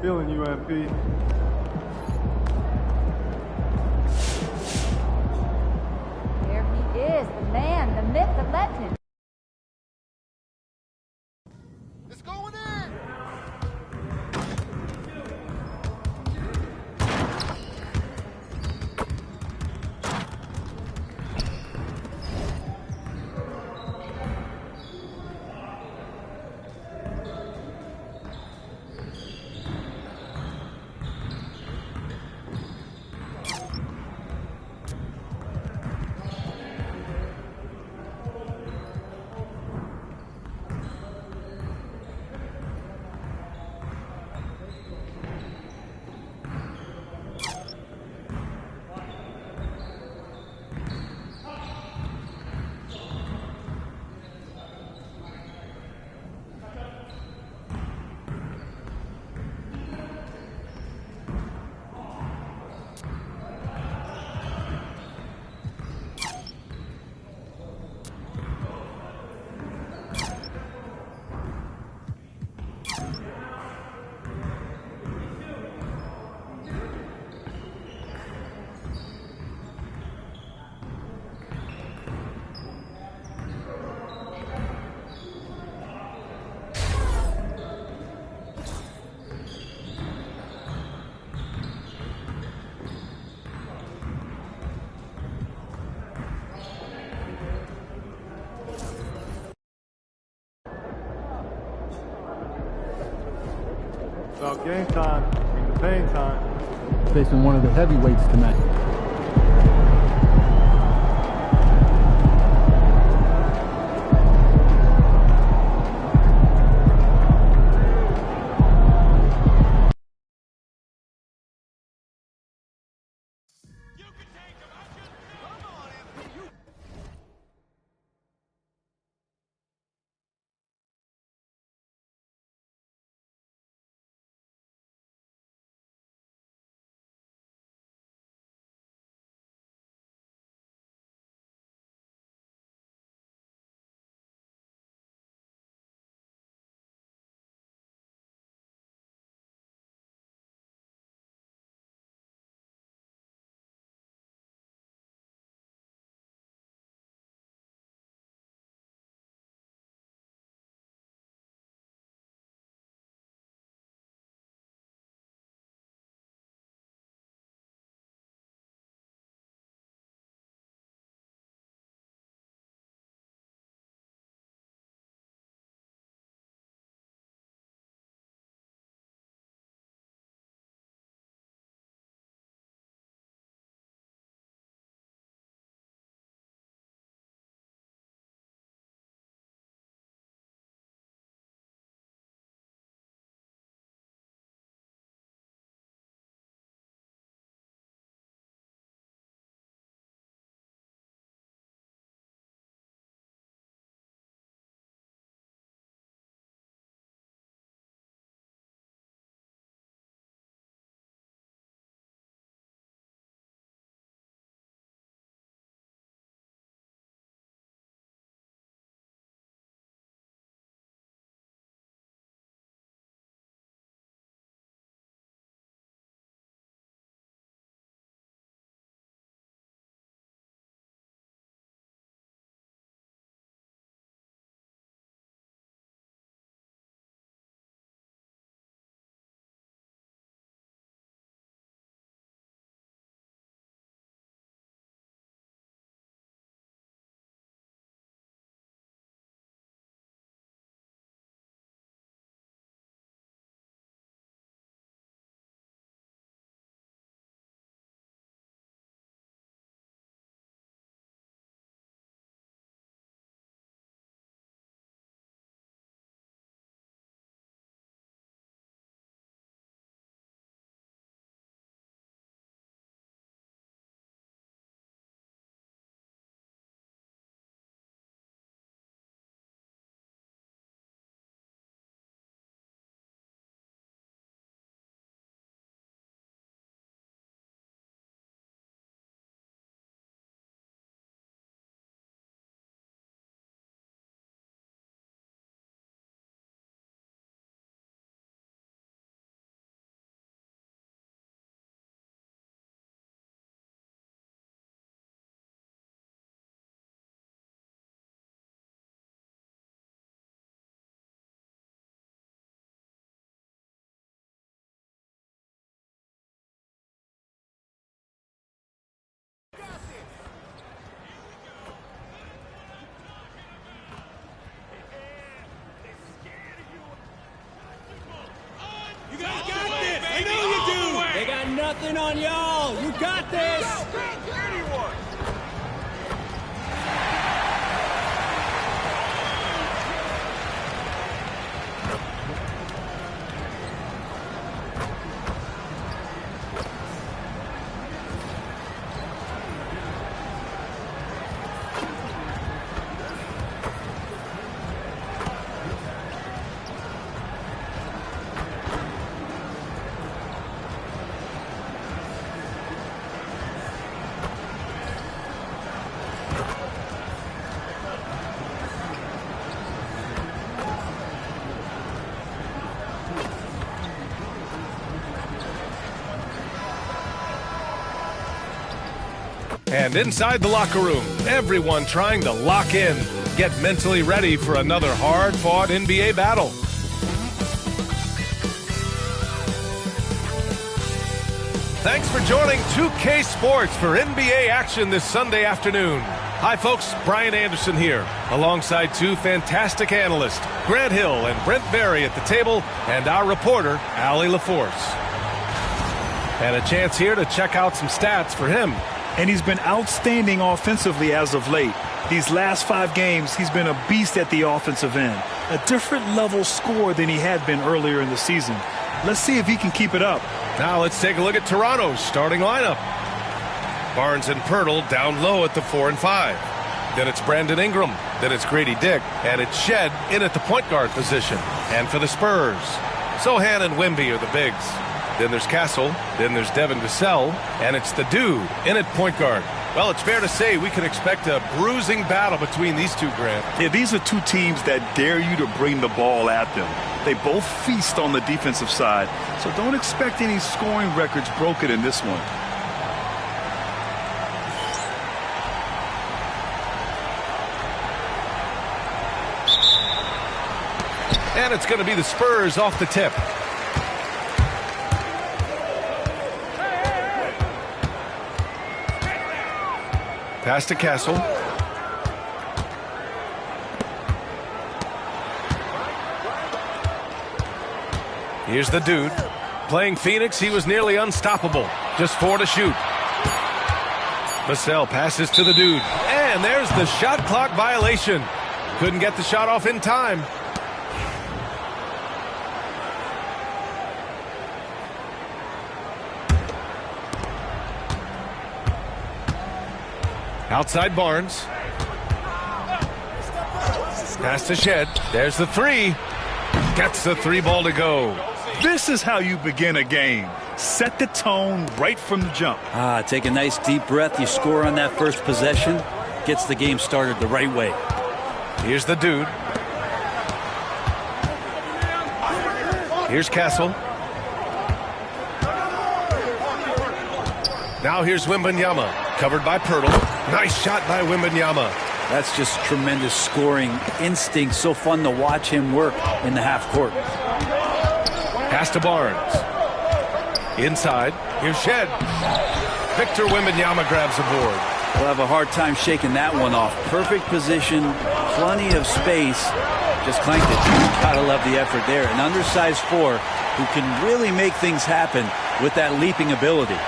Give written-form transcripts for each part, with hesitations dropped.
Feeling you, MP. There he is, the man, the myth, the legend. It's going in! About game time, and the pain time. Facing one of the heavyweights tonight. Nothing on y'all. You got this. Anyone. And inside the locker room, everyone trying to lock in, get mentally ready for another hard-fought NBA battle. Thanks for joining 2K Sports for NBA action this Sunday afternoon. Hi folks, Brian Anderson here, alongside two fantastic analysts, Grant Hill and Brent Berry at the table, and our reporter, Allie LaForce. And a chance here to check out some stats for him. And he's been outstanding offensively as of late. These last 5 games, he's been a beast at the offensive end. A different level score than he had been earlier in the season. Let's see if he can keep it up. Now let's take a look at Toronto's starting lineup. Barnes and Pirtle down low at the 4 and 5. Then it's Brandon Ingram. Then it's Grady Dick. And it's Shed in at the point guard position. And for the Spurs, Sohan and Wemby are the bigs. Then there's Castle, then there's Devin Vassell, and it's the dude in at point guard. Well, it's fair to say we can expect a bruising battle between these two, Grant. Yeah, these are two teams that dare you to bring the ball at them. They both feast on the defensive side, so don't expect any scoring records broken in this one. And it's going to be the Spurs off the tip. Pass to Castle. Here's the dude. Playing Phoenix, he was nearly unstoppable. Just 4 to shoot. Vassell passes to the dude. And there's the shot clock violation. Couldn't get the shot off in time. Outside Barnes. Pass to Shed. There's the 3. Gets the 3 ball to go. This is how you begin a game. Set the tone right from the jump. Take a nice deep breath. You score on that first possession. Gets the game started the right way. Here's the dude. Here's Castle. Now here's Wembanyama. Covered by Pirtle. Nice shot by Wembanyama. That's just tremendous scoring instinct. So fun to watch him work in the half court. Pass to Barnes. Inside. Here's Shed. Victor Wembanyama grabs a board. We'll have a hard time shaking that one off. Perfect position. Plenty of space. Just clanked it. Gotta love the effort there. An undersized 4 who can really make things happen with that leaping ability.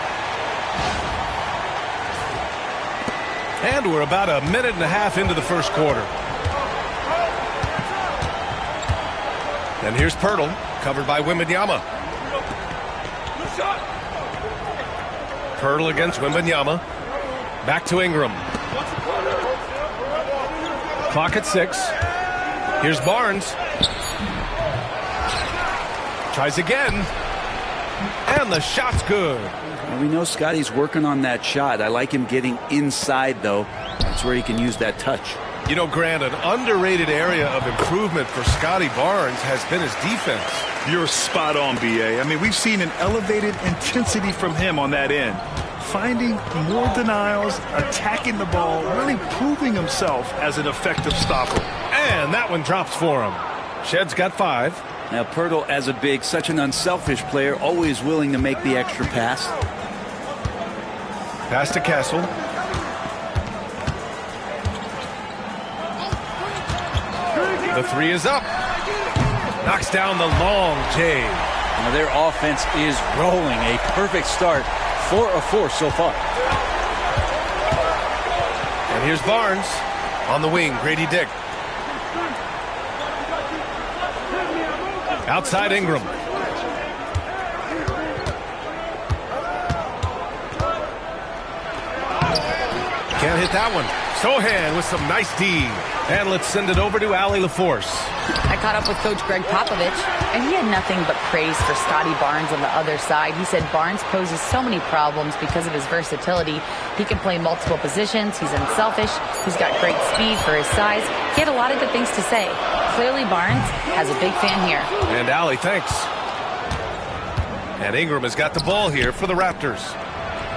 And we're about a minute and a half into the first quarter. And here's Pirtle, covered by Wembanyama. Pirtle against Wembanyama. Back to Ingram. Clock at 6. Here's Barnes. Tries again. And the shot's good. Well, we know Scotty's working on that shot. I like him getting inside, though. That's where he can use that touch. You know, Grant, an underrated area of improvement for Scotty Barnes has been his defense. You're spot on, B.A. I mean, we've seen an elevated intensity from him on that end. Finding more denials, attacking the ball, really proving himself as an effective stopper. And that one drops for him. Shed's got 5. Now, Pirtle, as a big, such an unselfish player, always willing to make the extra pass. Pass to Castle. The 3 is up. Knocks down the long J. Now their offense is rolling. A perfect start. 4 of 4 so far. And here's Barnes on the wing. Grady Dick. Outside Ingram. Can't hit that one. Sohan with some nice D. And let's send it over to Allie LaForce. I caught up with Coach Greg Popovich, and he had nothing but praise for Scotty Barnes on the other side. He said Barnes poses so many problems because of his versatility. He can play multiple positions. He's unselfish. He's got great speed for his size. He had a lot of good things to say. Clearly, Barnes has a big fan here. And Allie, thanks. And Ingram has got the ball here for the Raptors.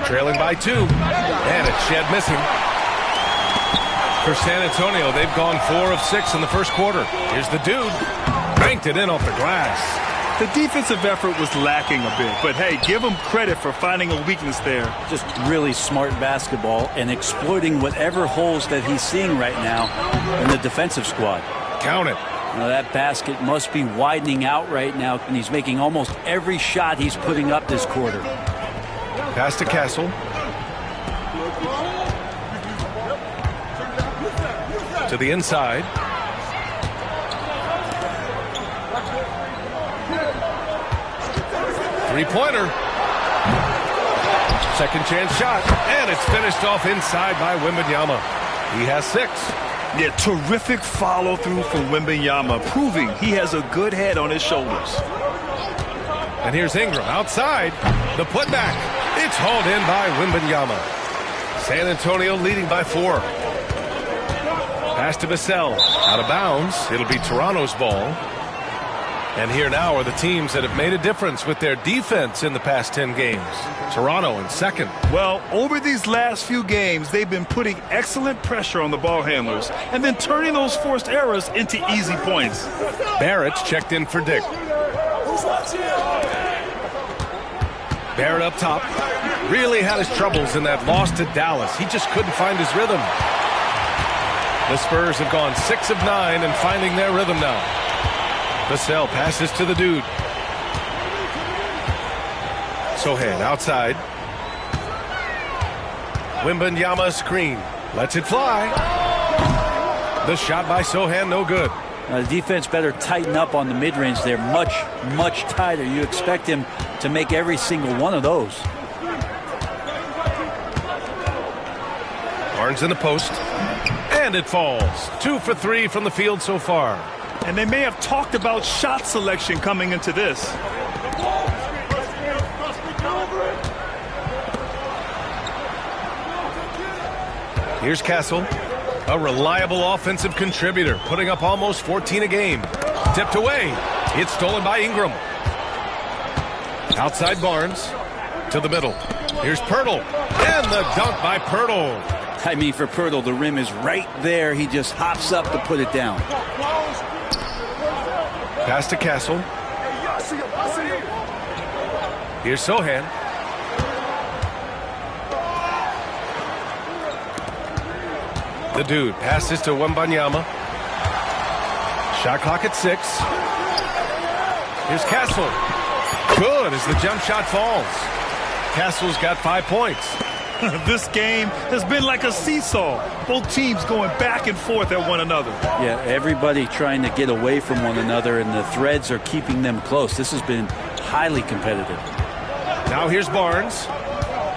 Trailing by 2. And it's Shed missing. For San Antonio, they've gone 4 of 6 in the first quarter. Here's the dude. Banked it in off the glass. The defensive effort was lacking a bit, but hey, give him credit for finding a weakness there. Just really smart basketball and exploiting whatever holes that he's seeing right now in the defensive squad. Count it. Now that basket must be widening out right now, and he's making almost every shot he's putting up this quarter. Pass to Castle. To the inside. Three-pointer. Second chance shot. And it's finished off inside by Wembanyama. He has 6. Yeah, terrific follow-through from Wembanyama, proving he has a good head on his shoulders. And here's Ingram outside. The putback. It's hauled in by Wembanyama. San Antonio leading by 4. Pass to Vassell. Out of bounds. It'll be Toronto's ball. And here now are the teams that have made a difference with their defense in the past 10 games. Toronto in second. Well, over these last few games, they've been putting excellent pressure on the ball handlers and then turning those forced errors into easy points. Barrett's checked in for Dick. Barrett up top. Really had his troubles in that loss to Dallas. He just couldn't find his rhythm. The Spurs have gone 6 of 9 and finding their rhythm now. Vassell passes to the dude. Sohan outside. Wembanyama screen. Lets it fly. The shot by Sohan, no good. The defense better tighten up on the mid-range there. Much, much tighter. You expect him to make every single one of those. Barnes in the post. And it falls. 2 for 3 from the field so far. And they may have talked about shot selection coming into this. Here's Castle, a reliable offensive contributor, putting up almost 14 a game. Tipped away. It's stolen by Ingram. Outside Barnes to the middle. Here's Pirtle. And the dunk by Pirtle. I mean, for Pirtle, the rim is right there. He just hops up to put it down. Pass to Castle. Here's Sohan. The dude passes to Wembanyama. Shot clock at 6. Here's Castle. Good as the jump shot falls. Castle's got 5 points. This game has been like a seesaw. Both teams going back and forth at one another. Yeah, everybody trying to get away from one another, and the threads are keeping them close. This has been highly competitive. Now here's Barnes.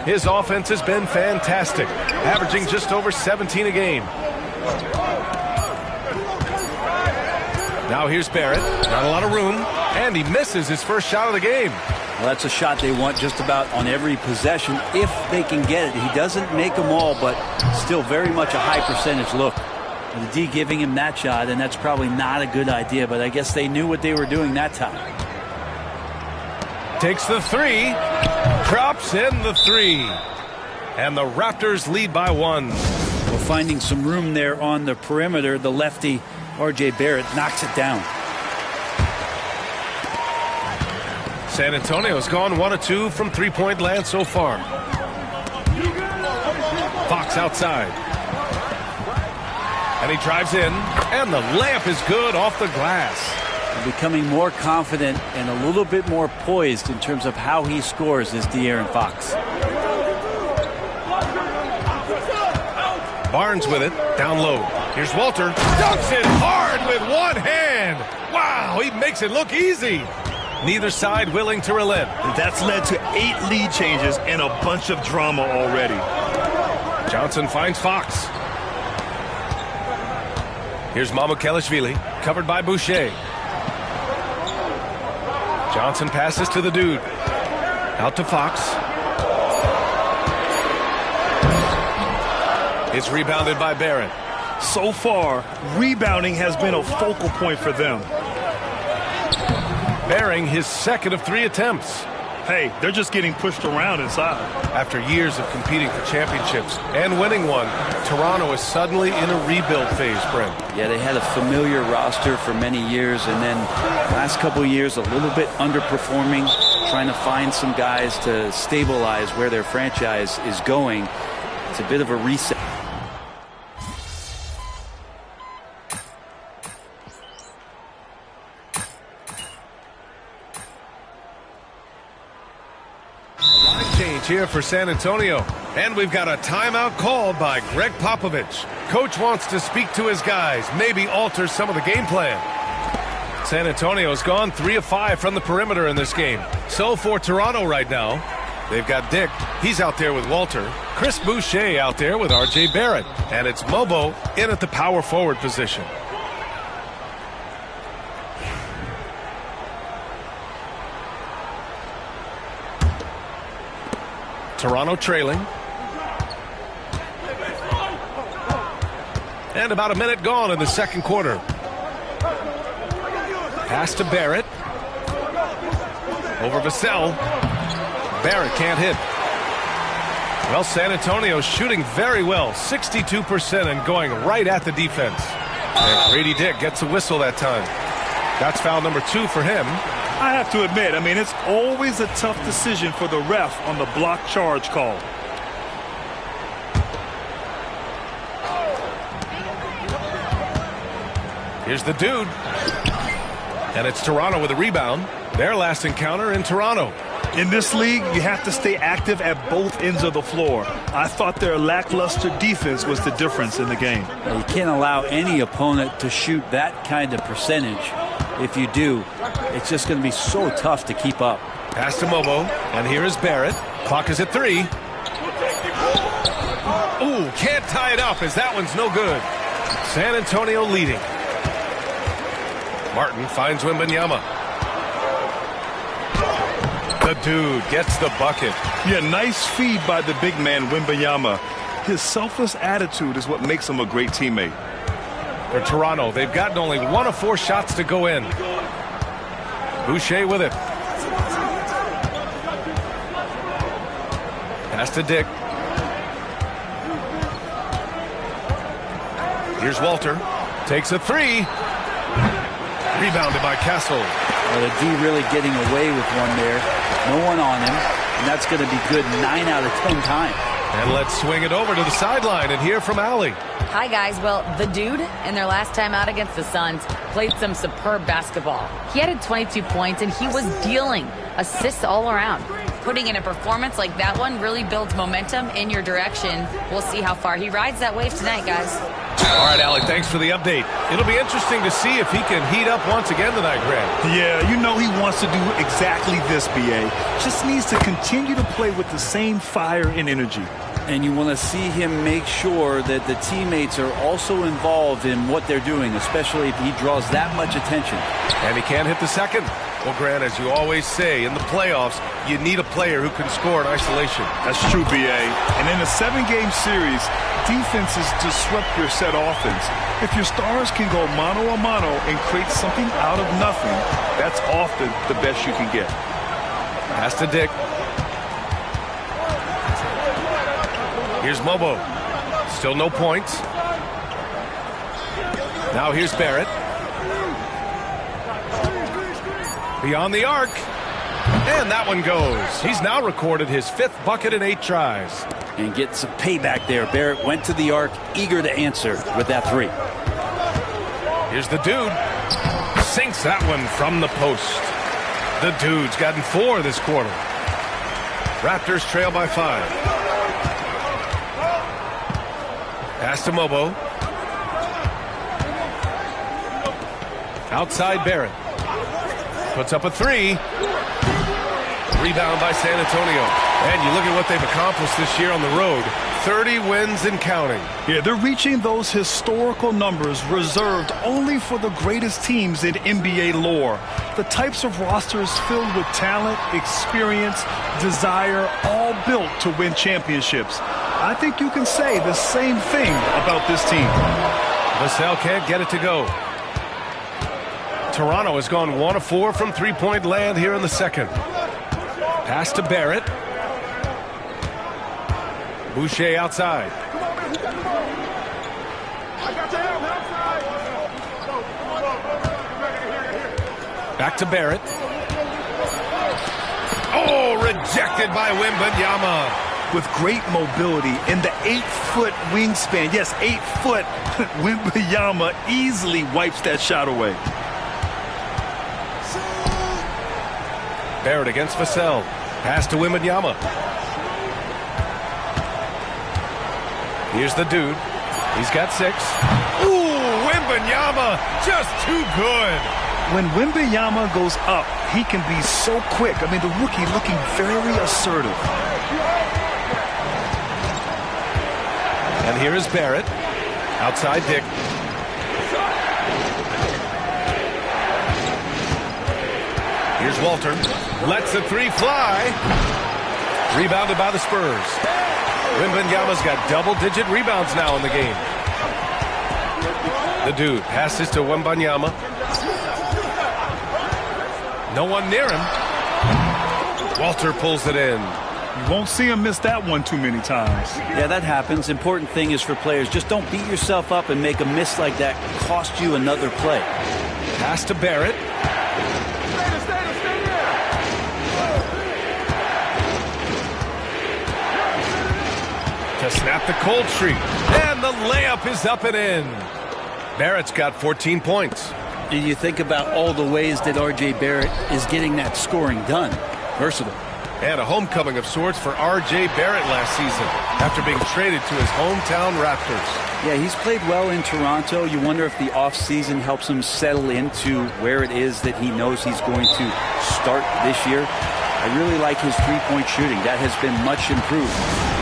His offense has been fantastic, averaging just over 17 a game. Now here's Barrett. Not a lot of room, and he misses his first shot of the game. Well, that's a shot they want just about on every possession if they can get it. He doesn't make them all, but still very much a high percentage look. The D giving him that shot, and that's probably not a good idea, but I guess they knew what they were doing that time. Takes the 3, drops in the 3, and the Raptors lead by 1. Well, finding some room there on the perimeter, the lefty R.J. Barrett knocks it down. San Antonio's gone 1 of 2 from three-point land so far. Fox outside. And he drives in, and the layup is good off the glass. Becoming more confident and a little bit more poised in terms of how he scores is De'Aaron Fox. Barnes with it, down low. Here's Walter, dunks it hard with one hand. Wow, he makes it look easy. Neither side willing to relent. That's led to 8 lead changes and a bunch of drama already. Johnson finds Fox. Here's Mamukelashvili, covered by Boucher. Johnson passes to the dude. Out to Fox. It's rebounded by Barrett. So far, rebounding has been a focal point for them. Bearing his second of 3 attempts. Hey, they're just getting pushed around inside. After years of competing for championships and winning one, Toronto is suddenly in a rebuild phase, Brent. Yeah, they had a familiar roster for many years, and then last couple of years a little bit underperforming, trying to find some guys to stabilize where their franchise is going. It's a bit of a reset. Here for San Antonio, and we've got a timeout called by Greg Popovich. Coach wants to speak to his guys, maybe alter some of the game plan. San Antonio's gone 3 of 5 from the perimeter in this game. So for Toronto right now, they've got Dick, he's out there with Walter, Chris Boucher out there with RJ Barrett, and it's Mobo in at the power forward position. Toronto trailing. And about a minute gone in the second quarter. Pass to Barrett. Over Vassell. Barrett can't hit. Well, San Antonio's shooting very well. 62% and going right at the defense. And Grady Dick gets a whistle that time. That's foul number 2 for him. I have to admit, it's always a tough decision for the ref on the block charge call. Here's the dude. And it's Toronto with a rebound. Their last encounter in Toronto. In this league, you have to stay active at both ends of the floor. I thought their lackluster defense was the difference in the game. You can't allow any opponent to shoot that kind of percentage. If you do, it's just going to be so tough to keep up. Pass to Mobo, and here is Barrett. Clock is at 3. Ooh, can't tie it up as that one's no good. San Antonio leading. Martin finds Wembanyama. The dude gets the bucket. Yeah, nice feed by the big man, Wembanyama. His selfless attitude is what makes him a great teammate. For Toronto, they've gotten only 1 of 4 shots to go in. Boucher with it. Pass to Dick. Here's Walter. Takes a 3. Rebounded by Castle. Well, the D really getting away with one there. No one on him. And that's going to be good 9 out of 10 times. And let's swing it over to the sideline and hear from Allie. Hi, guys. Well, the dude, in their last time out against the Suns, played some superb basketball. He added 22 points, and he was dealing assists all around. Putting in a performance like that one really builds momentum in your direction. We'll see how far he rides that wave tonight, guys. All right, Allie, thanks for the update. It'll be interesting to see if he can heat up once again tonight, Greg. Yeah, he wants to do exactly this, B.A. Just needs to continue to play with the same fire and energy. And you want to see him make sure that the teammates are also involved in what they're doing, especially if he draws that much attention. And he can't hit the second. Well, Grant, as you always say, in the playoffs, you need a player who can score in isolation. That's true, B.A. And in a 7-game series, defenses disrupt your set offense. If your stars can go mano-a-mano and create something out of nothing, that's often the best you can get. Pass to Dick. Here's Mobo. Still no points. Now here's Barrett. Beyond the arc. And that one goes. He's now recorded his 5th bucket in 8 tries. And getting some payback there. Barrett went to the arc, eager to answer with that 3. Here's the dude. Sinks that one from the post. The dude's gotten 4 this quarter. Raptors trail by 5. Pass to Mobo. Outside Barrett. Puts up a 3. Rebound by San Antonio. And you look at what they've accomplished this year on the road. 30 wins and counting. Yeah, they're reaching those historical numbers reserved only for the greatest teams in NBA lore. The types of rosters filled with talent, experience, desire, all built to win championships. I think you can say the same thing about this team. Vassell can't get it to go. Toronto has gone 1 of 4 from three-point land here in the second. Pass to Barrett. Boucher outside. Back to Barrett. Oh, rejected by Wembanyama. With great mobility in the 8-foot wingspan. Yes, 8 foot. Wembanyama easily wipes that shot away. Barrett against Vassell. Pass to Wembanyama. Here's the dude. He's got 6. Ooh, Wembanyama just too good. When Wembanyama goes up, he can be so quick. I mean, the rookie looking very assertive. And here is Barrett. Outside Dick. Here's Walter. Lets the 3 fly. Rebounded by the Spurs. Wembanyama's got double-digit rebounds now in the game. The dude passes to Wembanyama. No one near him. Walter pulls it in. You won't see him miss that one too many times. Yeah, that happens. Important thing is for players, just don't beat yourself up and make a miss like that cost you another play. Pass to Barrett. To snap the cold streak. And the layup is up and in. Barrett's got 14 points. Did you think about all the ways that R.J. Barrett is getting that scoring done? Versatile. And a homecoming of sorts for R.J. Barrett last season after being traded to his hometown Raptors. Yeah, he's played well in Toronto. You wonder if the offseason helps him settle into where it is that he knows he's going to start this year. I really like his three-point shooting. That has been much improved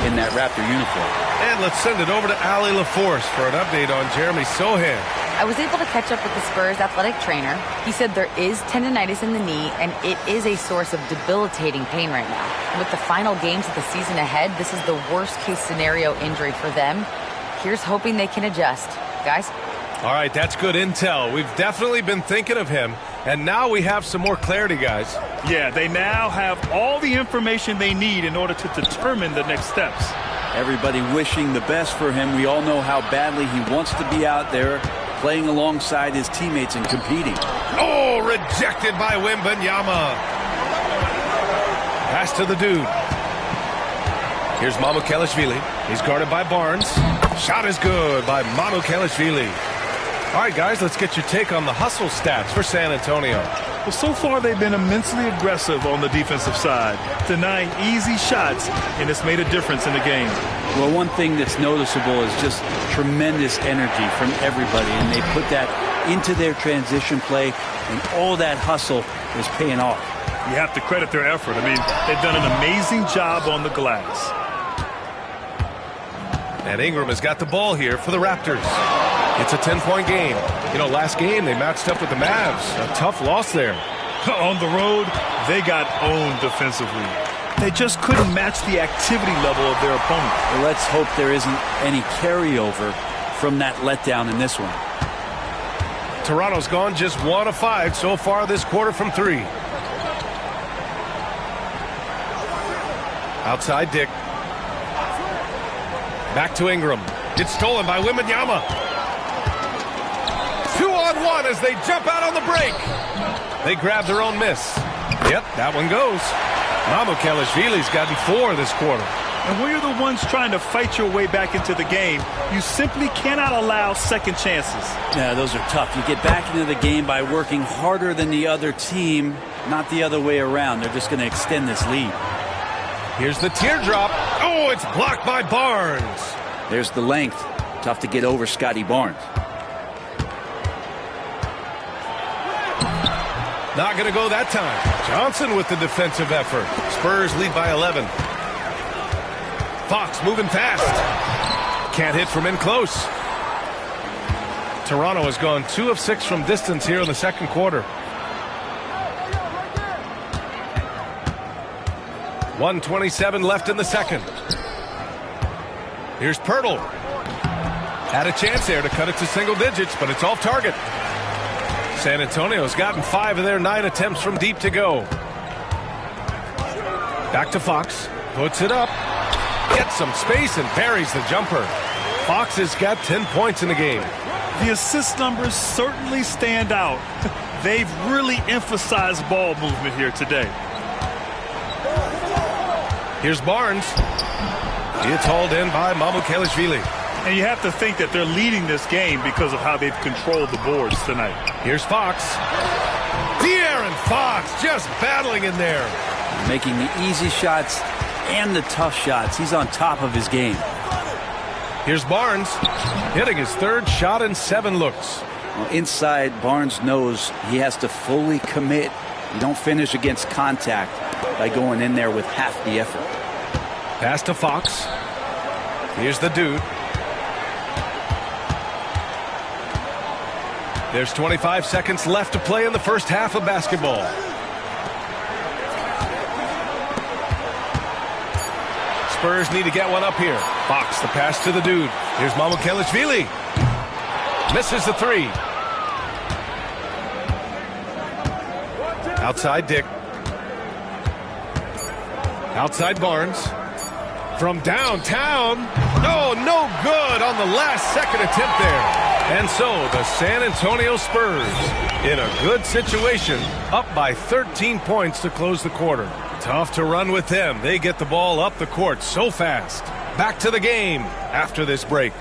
in that Raptor uniform. And let's send it over to Allie LaForce for an update on Jeremy Sohan. I was able to catch up with the Spurs athletic trainer. He said there is tendonitis in the knee, and it is a source of debilitating pain right now. And with the final games of the season ahead, this is the worst-case scenario injury for them. Here's hoping they can adjust. Guys? All right, that's good intel. We've definitely been thinking of him, and now we have some more clarity, guys. Yeah, they now have all the information they need in order to determine the next steps. Everybody wishing the best for him. We all know how badly he wants to be out there playing alongside his teammates and competing. Oh, rejected by Wembanyama. Pass to the dude. Here's Mamukelashvili. He's guarded by Barnes. Shot is good by Mamukelashvili. All right, guys, let's get your take on the hustle stats for San Antonio. Well, so far they've been immensely aggressive on the defensive side, denying easy shots, and it's made a difference in the game. Well, one thing that's noticeable is just tremendous energy from everybody, and they put that into their transition play, and all that hustle is paying off. You have to credit their effort. I mean, they've done an amazing job on the glass. And Ingram has got the ball here for the Raptors. It's a 10-point game. You know, last game they matched up with the Mavs. A tough loss there. On the road, they got owned defensively. They just couldn't match the activity level of their opponent. Well, let's hope there isn't any carryover from that letdown in this one. Toronto's gone just 1 of 5 so far this quarter from 3. Outside Dick. Back to Ingram. It's stolen by Wembanyama. 2-on-1 as they jump out on the break. They grab their own miss. Yep, that one goes. Mamukelashvili's gotten 4 this quarter. And when you're the ones trying to fight your way back into the game, you simply cannot allow second chances. Yeah, those are tough. You get back into the game by working harder than the other team, not the other way around. They're just going to extend this lead. Here's the teardrop. Oh, it's blocked by Barnes. There's the length. Tough to get over Scotty Barnes. Not going to go that time. Johnson with the defensive effort. Spurs lead by 11. Fox moving fast. Can't hit from in close. Toronto has gone 2 of 6 from distance here in the second quarter. 1:27 left in the second. Here's Pirtle. Had a chance there to cut it to single digits, but it's off target. San Antonio's gotten 5 of their 9 attempts from deep to go. Back to Fox. Puts it up. Gets some space and buries the jumper. Fox has got 10 points in the game. The assist numbers certainly stand out. They've really emphasized ball movement here today. Here's Barnes. It's hauled in by Mamukelashvili. And you have to think that they're leading this game because of how they've controlled the boards tonight. Here's Fox. De'Aaron Fox just battling in there. Making the easy shots and the tough shots. He's on top of his game. Here's Barnes. Hitting his 3rd shot in 7 looks. Well, inside, Barnes knows he has to fully commit. You don't finish against contact by going in there with half the effort. Pass to Fox. Here's the dude. There's 25 seconds left to play in the first half of basketball. Spurs need to get one up here. Fox, the pass to the dude. Here's Mamukelashvili. Misses the 3. Outside Dick. Outside Barnes. From downtown. Oh, no good on the last second attempt there. And so the San Antonio Spurs in a good situation, up by 13 points to close the quarter. Tough to run with them. They get the ball up the court so fast. Back to the game after this break.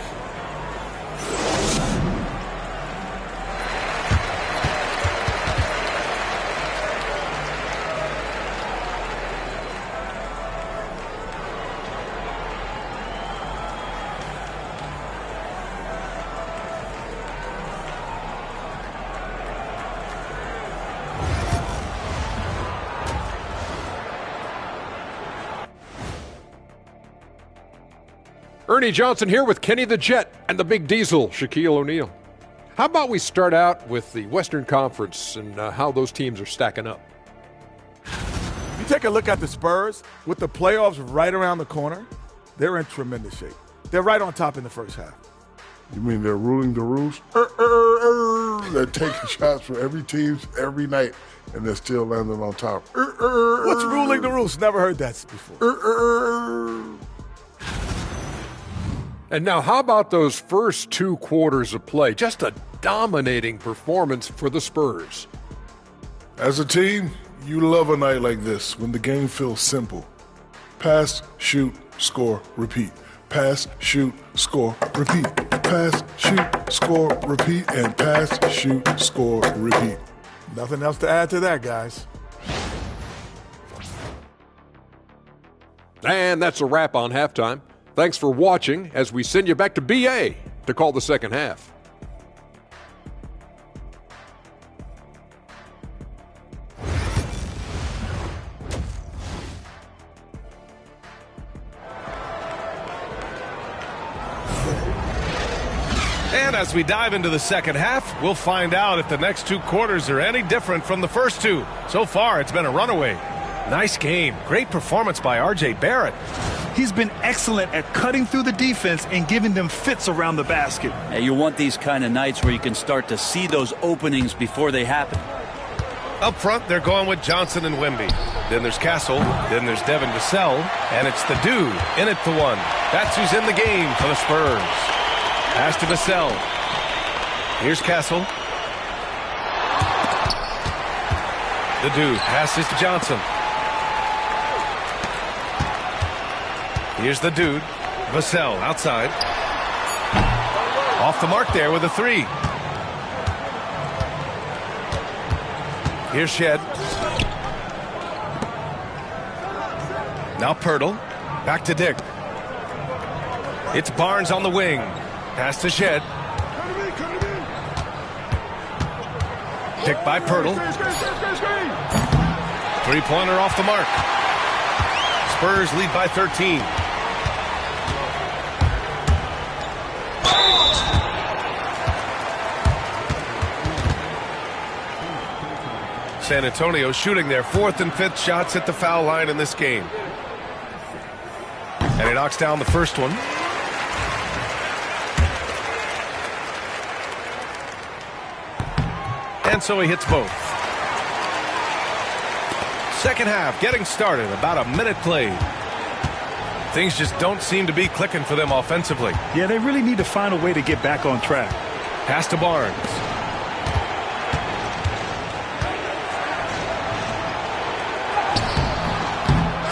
Ernie Johnson here with Kenny the Jet and the Big Diesel, Shaquille O'Neal. How about we start out with the Western Conference and how those teams are stacking up? You take a look at the Spurs, with the playoffs right around the corner, they're in tremendous shape. They're right on top in the first half. You mean they're ruling the rules? They're taking shots for every team every night, and they're still landing on top. What's ruling the rules? Never heard that before. And now how about those first 2 quarters of play? Just a dominating performance for the Spurs. As a team, you love a night like this when the game feels simple. Pass, shoot, score, repeat. Pass, shoot, score, repeat. Pass, shoot, score, repeat. And pass, shoot, score, repeat. Nothing else to add to that, guys. And that's a wrap on halftime. Thanks for watching as we send you back to BA to call the second half. And as we dive into the second half, we'll find out if the next 2 quarters are any different from the first 2. So far, it's been a runaway. Nice game. Great performance by R.J. Barrett. He's been excellent at cutting through the defense and giving them fits around the basket. Yeah, you want these kind of nights where you can start to see those openings before they happen. Up front, they're going with Johnson and Wemby. Then there's Castle. Then there's Devin Vassell. And it's the dude in it for 1. That's who's in the game for the Spurs. Pass to Vassell. Here's Castle. The dude passes to Johnson. Here's the dude. Vassell outside. Off the mark there with a 3. Here's Shed. Now Pirtle. Back to Dick. It's Barnes on the wing. Pass to Shed. Picked by Pirtle. 3-pointer off the mark. Spurs lead by 13. San Antonio shooting their 4th and 5th shots at the foul line in this game. And he knocks down the first one. And so he hits both. Second half getting started, about a minute played. Things just don't seem to be clicking for them offensively. Yeah, they really need to find a way to get back on track. Pass to Barnes.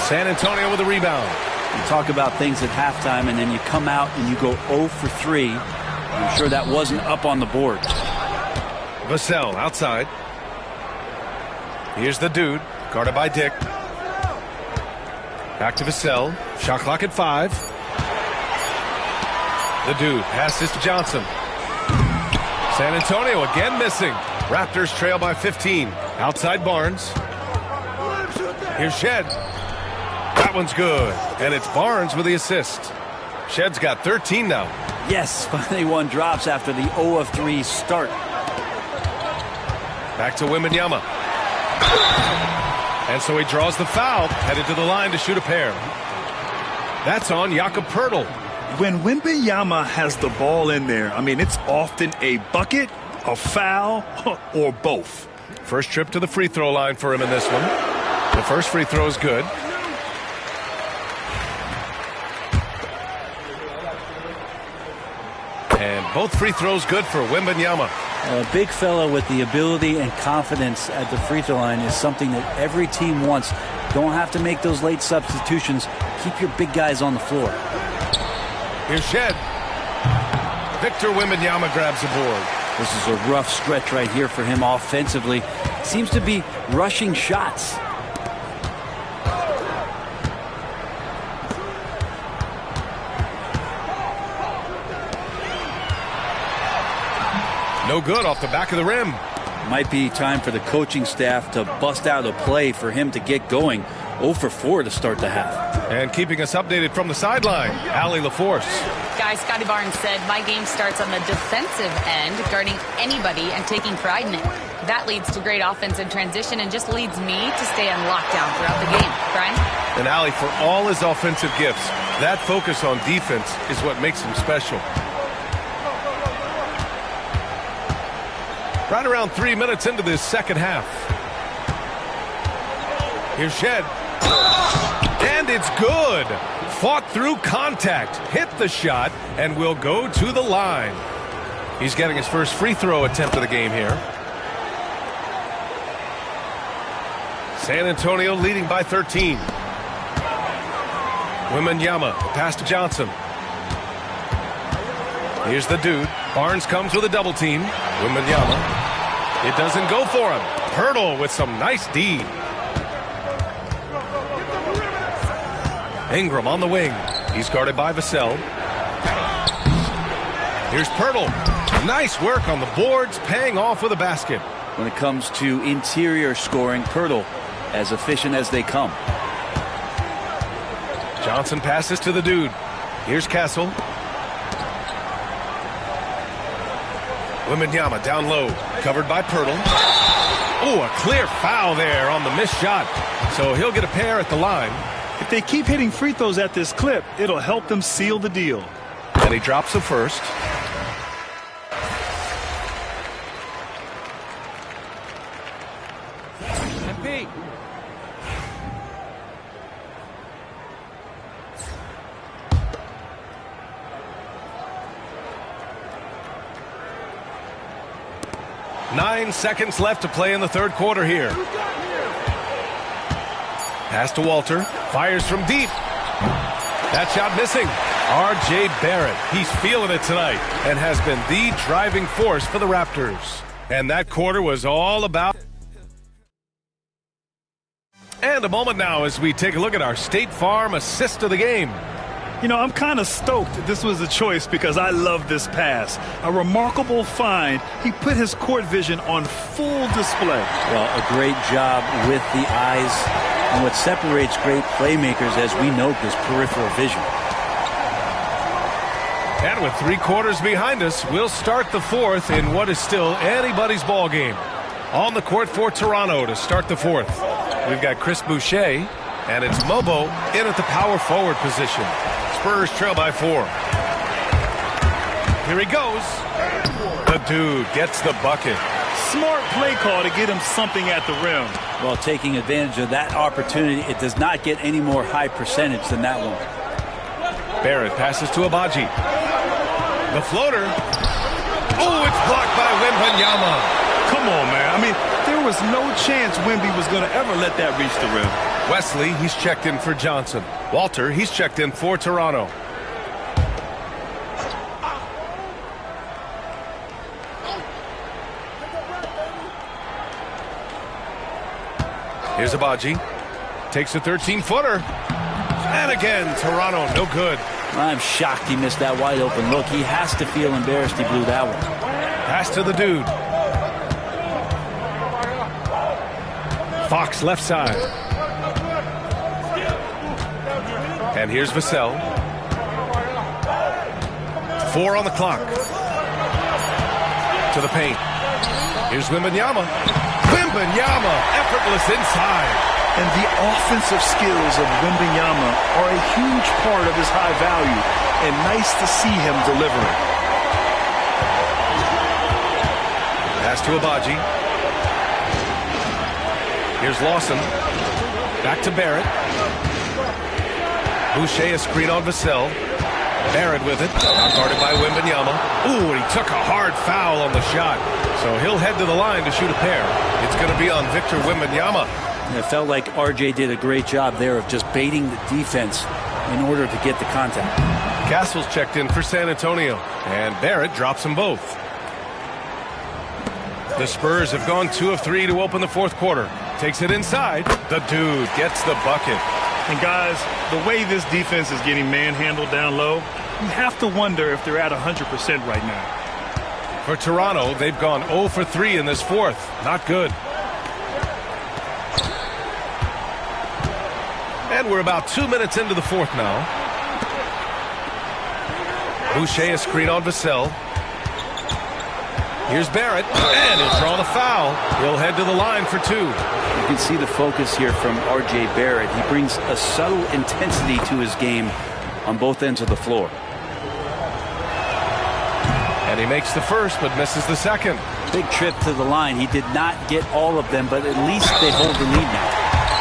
San Antonio with a rebound. You talk about things at halftime, and then you come out and you go 0 for 3. I'm sure that wasn't up on the board. Vassell outside. Here's the dude, guarded by Dick. Back to Vassell. Shot clock at 5. The dude passes to Johnson. San Antonio again missing. Raptors trail by 15. Outside Barnes. Here's Shed. That one's good. And it's Barnes with the assist. Shed's got 13 now. Yes, finally one drops after the 0 of 3 start. Back to Wembanyama. And so he draws the foul, headed to the line to shoot a pair. That's on Jakob Pirtle. When Wembanyama has the ball in there, I mean, it's often a bucket, a foul, or both. First trip to the free throw line for him in this one. The first free throw is good. And both free throws good for Wembanyama. A big fella with the ability and confidence at the free throw line is something that every team wants. Don't have to make those late substitutions. Keep your big guys on the floor. Here's Shed. Victor Wembanyama grabs the board. This is a rough stretch right here for him offensively. Seems to be rushing shots. No good off the back of the rim. Might be time for the coaching staff to bust out a play for him to get going. 0 for 4 to start the half. And keeping us updated from the sideline, Allie LaForce. Guys, Scotty Barnes said, my game starts on the defensive end, guarding anybody and taking pride in it. That leads to great offensive transition and just leads me to stay on lockdown throughout the game. Brian? And Allie, for all his offensive gifts, that focus on defense is what makes him special. Right around 3 minutes into this second half. Here's Shed. And it's good. Fought through contact. Hit the shot and will go to the line. He's getting his first free throw attempt of the game here. San Antonio leading by 13. Wembanyama, pass to Johnson. Here's the dude. Barnes comes with a double team. Wembanyama. It doesn't go for him. Pirtle with some nice D. Ingram on the wing. He's guarded by Vassell. Here's Pirtle. Nice work on the boards, paying off with a basket. When it comes to interior scoring, Pirtle as efficient as they come. Johnson passes to the dude. Here's Castle. Wembanyama down low, covered by Pirtle. Oh, a clear foul there on the missed shot. So he'll get a pair at the line. If they keep hitting free throws at this clip, it'll help them seal the deal. And he drops the first. MP. 9 seconds left to play in the third quarter here. Pass to Walter. Fires from deep. That shot missing. R.J. Barrett, he's feeling it tonight and has been the driving force for the Raptors. And that quarter was all about... And a moment now as we take a look at our State Farm assist of the game. You know, I'm kind of stoked this was a choice because I love this pass. A remarkable find. He put his court vision on full display. Well, a great job with the eyes. And what separates great playmakers, as we note, is peripheral vision. And with 3 quarters behind us, we'll start the fourth in what is still anybody's ball game. On the court for Toronto to start the fourth, we've got Chris Boucher, and it's Mobo in at the power forward position. Spurs trail by 4. Here he goes. The dude gets the bucket. Smart play call to get him something at the rim. Well, taking advantage of that opportunity, it does not get any more high percentage than that one. Barrett passes to Abaji. The floater. Oh, it's blocked by Wembanyama. Come on, man. I mean, there was no chance Wemby was going to ever let that reach the rim. Wesley, he's checked in for Johnson. Walter, he's checked in for Toronto. Here's Abaji. Takes a 13-footer. And again, Toronto, no good. I'm shocked he missed that wide open look. He has to feel embarrassed he blew that one. Pass to the dude. Fox left side. And here's Vassell. 4 on the clock. To the paint. Here's Wembanyama. Wembanyama, effortless inside. And the offensive skills of Wembanyama are a huge part of his high value. And nice to see him delivering. Pass to Abaji. Here's Lawson. Back to Barrett. Boucher a screen on Vassell. Barrett with it. Guarded by Wembanyama. Ooh, and he took a hard foul on the shot. So he'll head to the line to shoot a pair. It's going to be on Victor Wembanyama. And it felt like RJ did a great job there of just baiting the defense in order to get the contact. Castle's checked in for San Antonio. And Barrett drops them both. The Spurs have gone 2 of 3 to open the fourth quarter. Takes it inside. The dude gets the bucket. And guys, the way this defense is getting manhandled down low, you have to wonder if they're at 100% right now. For Toronto, they've gone 0 for 3 in this fourth. Not good. And we're about 2 minutes into the fourth now. Boucher a screen on Vassell. Here's Barrett, and he'll draw the foul. He'll head to the line for 2. You can see the focus here from R.J. Barrett. He brings a subtle intensity to his game on both ends of the floor. And he makes the first, but misses the second. Big trip to the line. He did not get all of them, but at least they hold the lead now.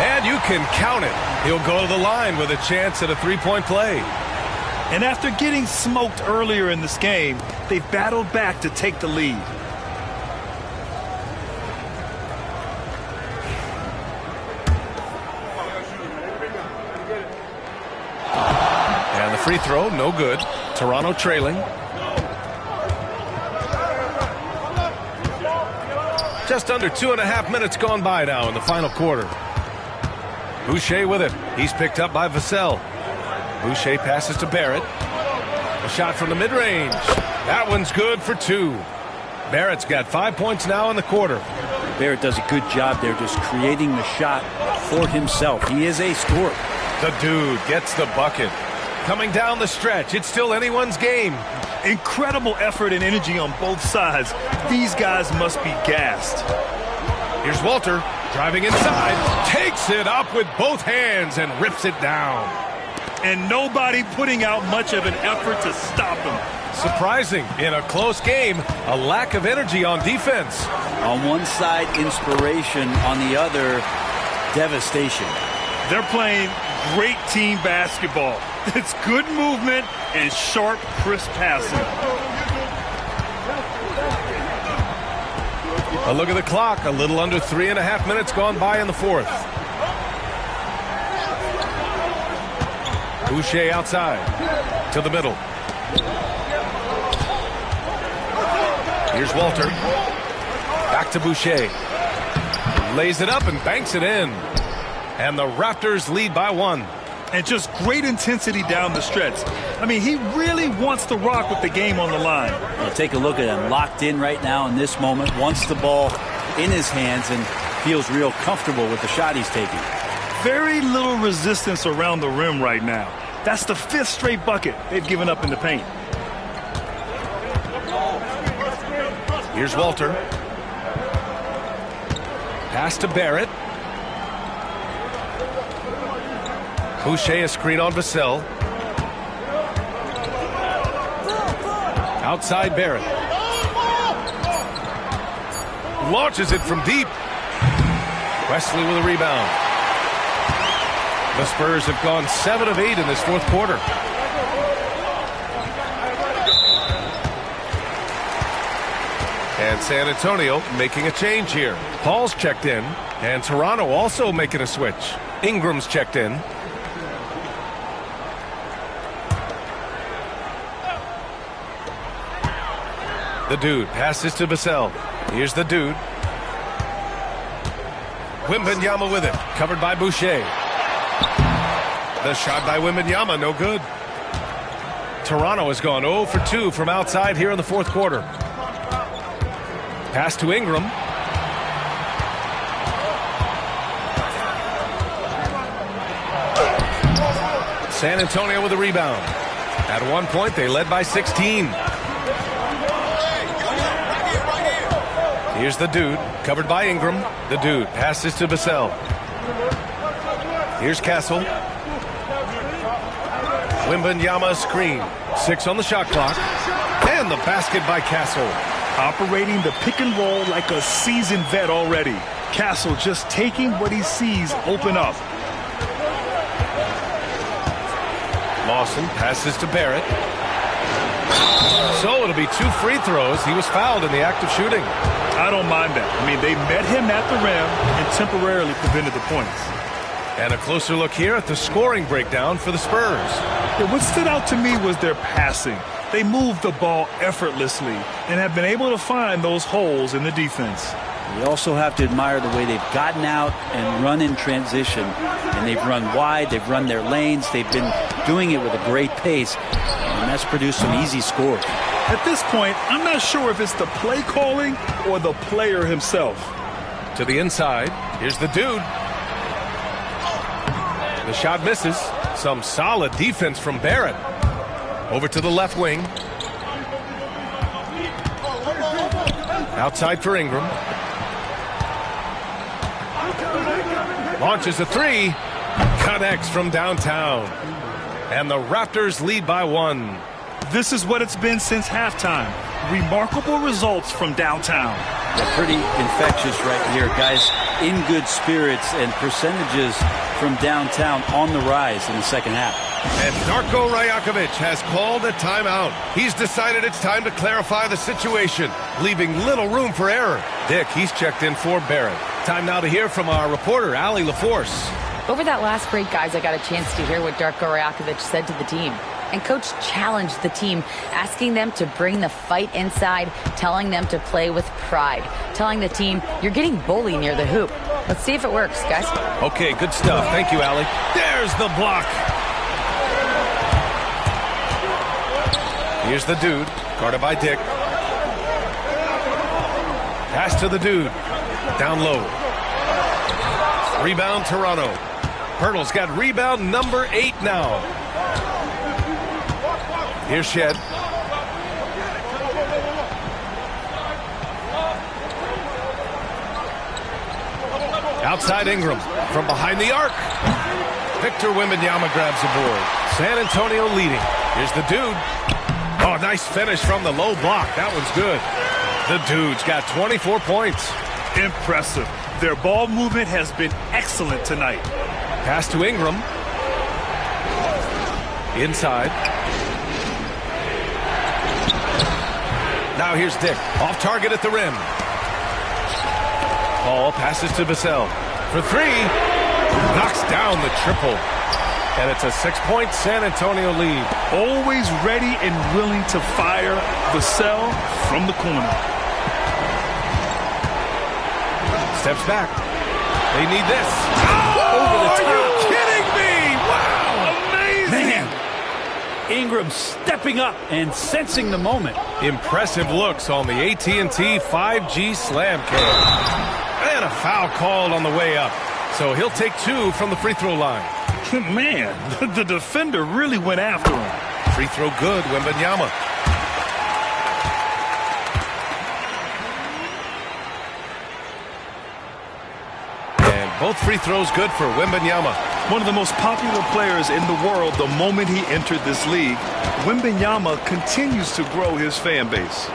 And you can count it. He'll go to the line with a chance at a 3-point play. And after getting smoked earlier in this game, they've battled back to take the lead. And the free throw, no good. Toronto trailing. Just under 2.5 minutes gone by now in the final quarter. Boucher with it. He's picked up by Vassell. Boucher passes to Barrett. A shot from the mid-range. That one's good for 2. Barrett's got 5 points now in the quarter. Barrett does a good job there just creating the shot for himself. He is a scorer. The dude gets the bucket. Coming down the stretch, it's still anyone's game. Incredible effort and energy on both sides. These guys must be gassed. Here's Walter driving inside, takes it up with both hands and rips it down. And nobody putting out much of an effort to stop him. Surprising, in a close game, a lack of energy on defense. On one side, inspiration. On the other, devastation. They're playing great team basketball. It's good movement and sharp, crisp passing. A look at the clock. A little under 3.5 minutes gone by in the fourth. Boucher outside. To the middle. Here's Walter. Back to Boucher. Lays it up and banks it in. And the Raptors lead by 1. And just great intensity down the stretch. I mean, he really wants to rock with the game on the line. Well, take a look at him. Locked in right now in this moment. Wants the ball in his hands and feels real comfortable with the shot he's taking. Very little resistance around the rim right now. That's the 5th straight bucket they've given up in the paint. Here's Walter. Pass to Barrett. Boucher a screen on Vassell. Outside Barrett. Launches it from deep. Wesley with a rebound. The Spurs have gone 7 of 8 in this 4th quarter. And San Antonio making a change here. Paul's checked in, and Toronto also making a switch. Ingram's checked in. The Dude passes to Vassell. Here's the Dude. Wembanyama with it. Covered by Boucher. The shot by Wembanyama, no good. Toronto has gone 0 for 2 from outside here in the 4th quarter. Pass to Ingram. San Antonio with a rebound. At one point, they led by 16. Here's the Dude, covered by Ingram. The Dude passes to Vassell. Here's Castle. Wembanyama screen. 6 on the shot clock. And the basket by Castle. Operating the pick and roll like a seasoned vet already. Castle just taking what he sees open up. Lawson passes to Barrett. So it'll be 2 free throws. He was fouled in the act of shooting. I don't mind that. I mean, they met him at the rim and temporarily prevented the points. And a closer look here at the scoring breakdown for the Spurs. Yeah, what stood out to me was their passing. They moved the ball effortlessly and have been able to find those holes in the defense. You also have to admire the way they've gotten out and run in transition. And they've run wide, they've run their lanes, they've been doing it with a great pace. And that's produced some easy scores. At this point, I'm not sure if it's the play calling or the player himself. To the inside, here's the Dude. The shot misses. Some solid defense from Barrett. Over to the left wing. Outside for Ingram. Launches a 3. Connects from downtown. And the Raptors lead by 1. This is what it's been since halftime. Remarkable results from downtown. They're pretty infectious right here. Guys in good spirits and percentages from downtown on the rise in the second half. And Darko Rajakovic has called a timeout. He's decided it's time to clarify the situation, leaving little room for error. Dick, he's checked in for Barrett. Time now to hear from our reporter, Allie LaForce. Over that last break, guys, I got a chance to hear what Darko Rajakovic said to the team. And Coach challenged the team, asking them to bring the fight inside, telling them to play with pride, telling the team, you're getting bullied near the hoop. Let's see if it works, guys. Okay, good stuff. Thank you, Allie. There's the block. Here's the Dude, guarded by Dick. Pass to the Dude. Down low. Rebound, Toronto. Hurdle's got rebound number 8 now. Here's Shed. Outside Ingram. From behind the arc. Victor Wembanyama grabs the board. San Antonio leading. Here's the Dude. Oh, nice finish from the low block. That one's good. The Dude's got 24 points. Impressive. Their ball movement has been excellent tonight. Pass to Ingram. Inside. Now here's Dick. Off target at the rim. Paul passes to Vassell. For 3. Knocks down the triple. And it's a 6-point San Antonio lead. Always ready and willing to fire Vassell from the corner. Steps back. They need this. Oh, over the top. Are you kidding me? Wow. Amazing. Man. Ingram stepping up and sensing the moment. Impressive looks on the AT&T 5G Slam Cam. And a foul called on the way up. So he'll take 2 from the free throw line. Man, the defender really went after him. Free throw good, Wembanyama. And both free throws good for Wembanyama. One of the most popular players in the world the moment he entered this league. Wembanyama continues to grow his fan base.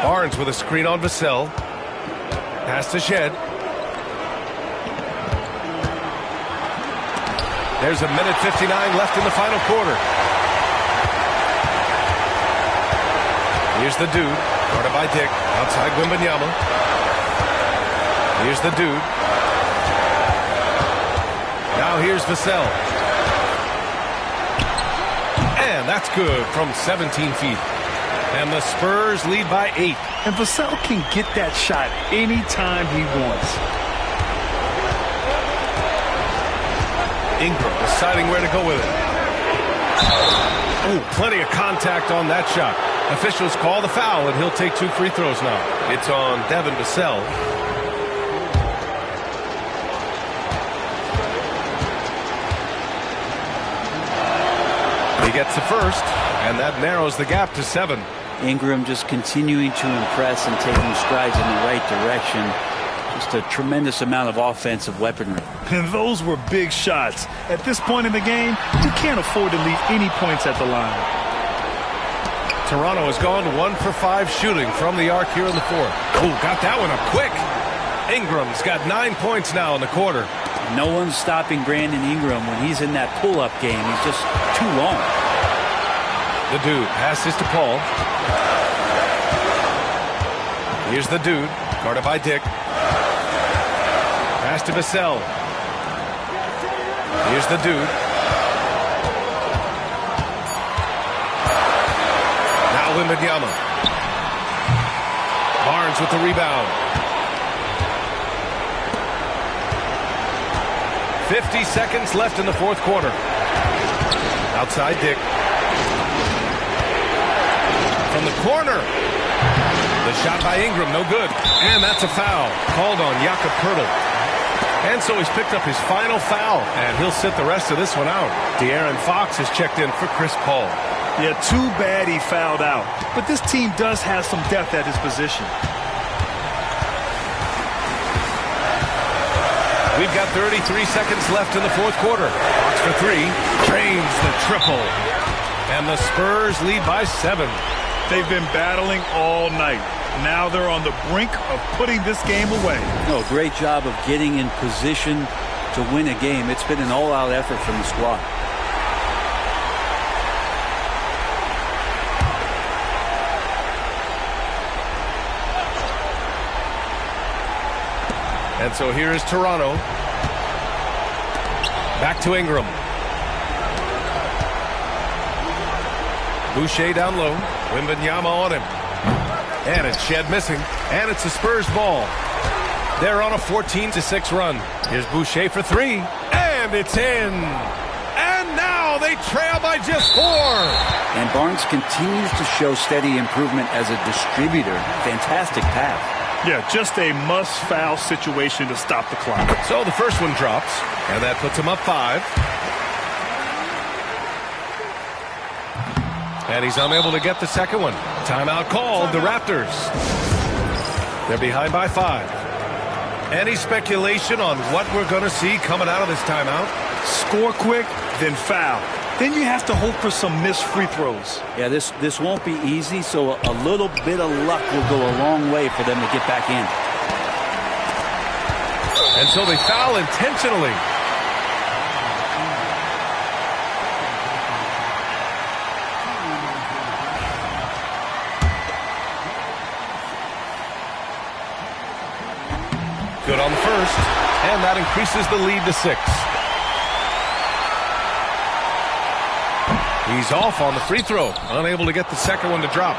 Barnes with a screen on Vassell. Pass to Shed. There's a minute 59 left in the final quarter. Here's the dude, guarded by Dick, outside Wembanyama. Here's the dude. Now here's Vassell. And that's good from 17 feet. And the Spurs lead by 8. And Vassell can get that shot anytime he wants. Ingram deciding where to go with it. Oh, plenty of contact on that shot. Officials call the foul, and he'll take 2 free throws now. It's on Devin Vassell. He gets the first, and that narrows the gap to 7. Ingram just continuing to impress and taking strides in the right direction. Just a tremendous amount of offensive weaponry. And those were big shots. At this point in the game, you can't afford to leave any points at the line. Toronto has gone 1 for 5 shooting from the arc here in the 4th. Oh, got that one up quick. Ingram's got 9 points now in the quarter. No one's stopping Brandon Ingram when he's in that pull-up game. He's just too long. The dude passes to Paul. Here's the dude, guarded by Dick. Pass to Vassell. Here's the dude. Now Wembanyama. Barnes with the rebound. 50 seconds left in the 4th quarter. Outside Dick. From the corner. The shot by Ingram, no good. And that's a foul called on Jakob Poeltl. And so he's picked up his final foul, and he'll sit the rest of this one out. De'Aaron Fox has checked in for Chris Paul. Yeah, too bad he fouled out. But this team does have some depth at his position. We've got 33 seconds left in the 4th quarter. Fox for 3. Drains the triple. And the Spurs lead by 7. They've been battling all night. Now they're on the brink of putting this game away. No, great job of getting in position to win a game. It's been an all-out effort from the squad. And so here is Toronto. Back to Ingram. Boucher down low. Wembanyama on him. And it's Shed missing. And it's the Spurs ball. They're on a 14-6 run. Here's Boucher for 3. And it's in. And now they trail by just 4. And Barnes continues to show steady improvement as a distributor. Fantastic pass. Yeah, just a must-foul situation to stop the clock. So the first one drops, and that puts him up 5. And he's unable to get the second one. Timeout called, the Raptors. They're behind by 5. Any speculation on what we're going to see coming out of this timeout? Score quick, then foul. Then you have to hope for some missed free throws. Yeah, this won't be easy, so a little bit of luck will go a long way for them to get back in. And so they foul intentionally. Good on the first, and that increases the lead to 6. He's off on the free throw, unable to get the second one to drop.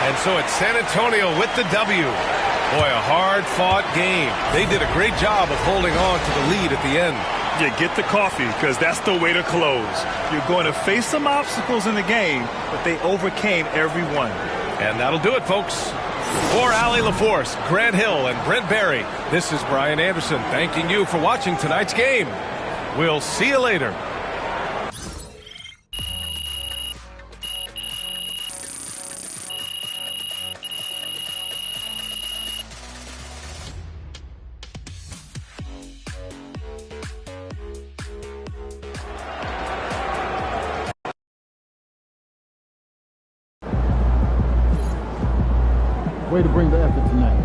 And so it's San Antonio with the W. Boy, a hard-fought game. They did a great job of holding on to the lead at the end. Yeah, get the coffee, because that's the way to close. You're going to face some obstacles in the game, but they overcame every one. And that'll do it, folks. For Allie LaForce, Grant Hill, and Brent Barry, this is Brian Anderson thanking you for watching tonight's game. We'll see you later. Way to bring the effort tonight.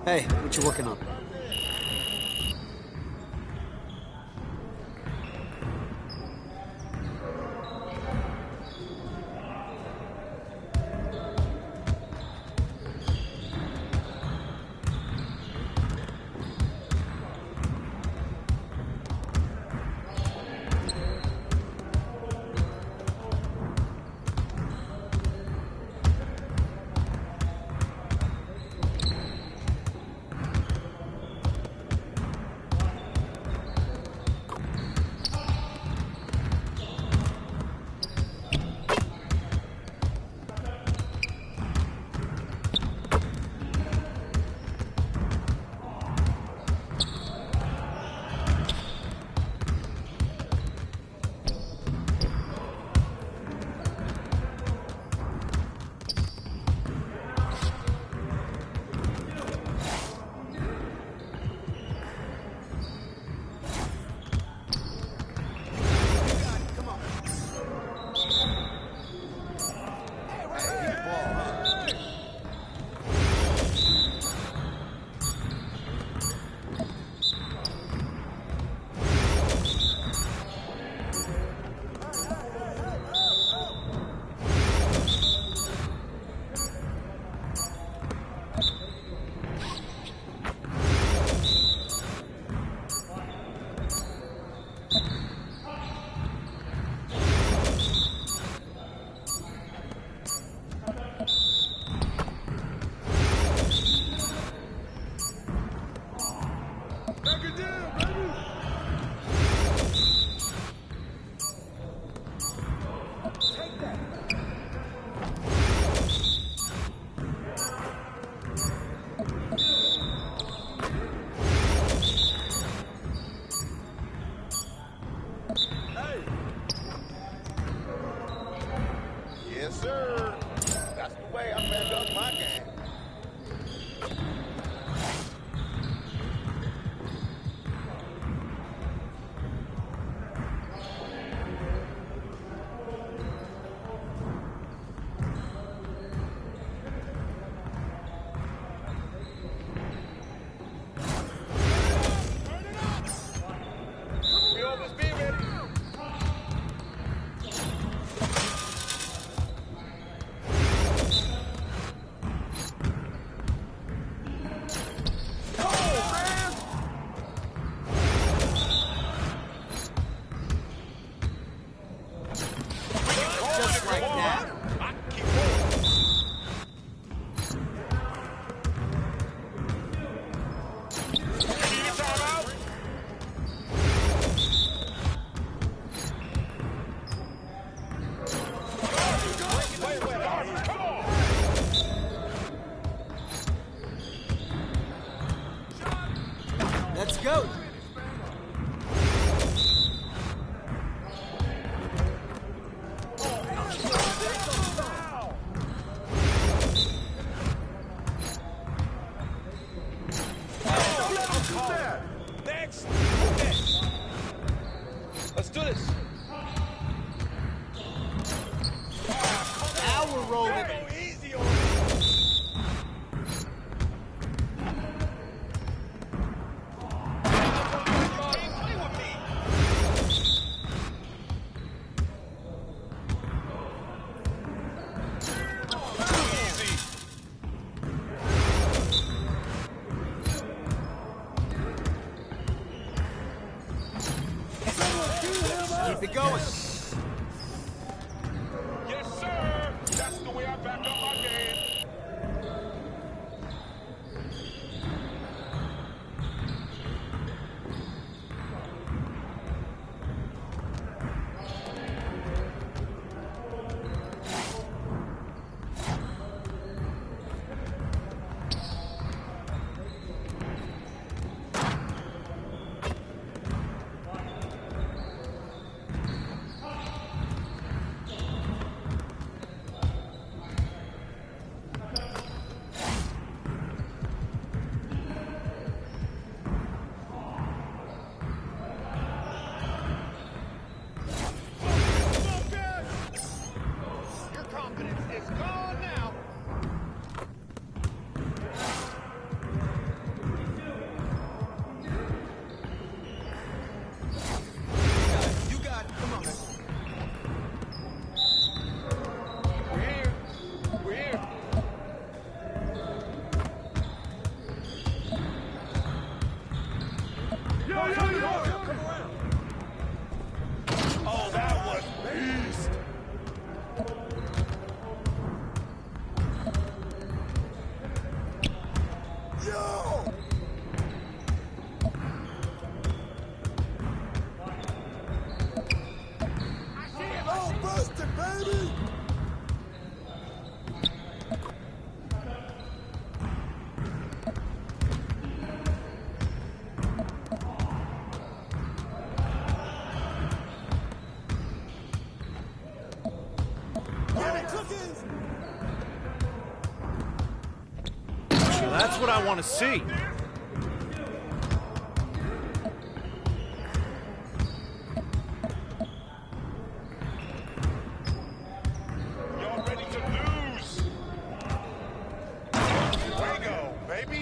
Hey, what you working on? Yes, sir. That's the way I back up my game. We always be ready. Just like that. Let's go. Next. Let's do this. Now we're rolling. Easy on me. Keep it going. Yes, sir. That's the way I back up my game. Oh, that was beast. Yo! Oh, busted, baby! So that's what I want to see. Y'all ready to lose? Fuego, baby!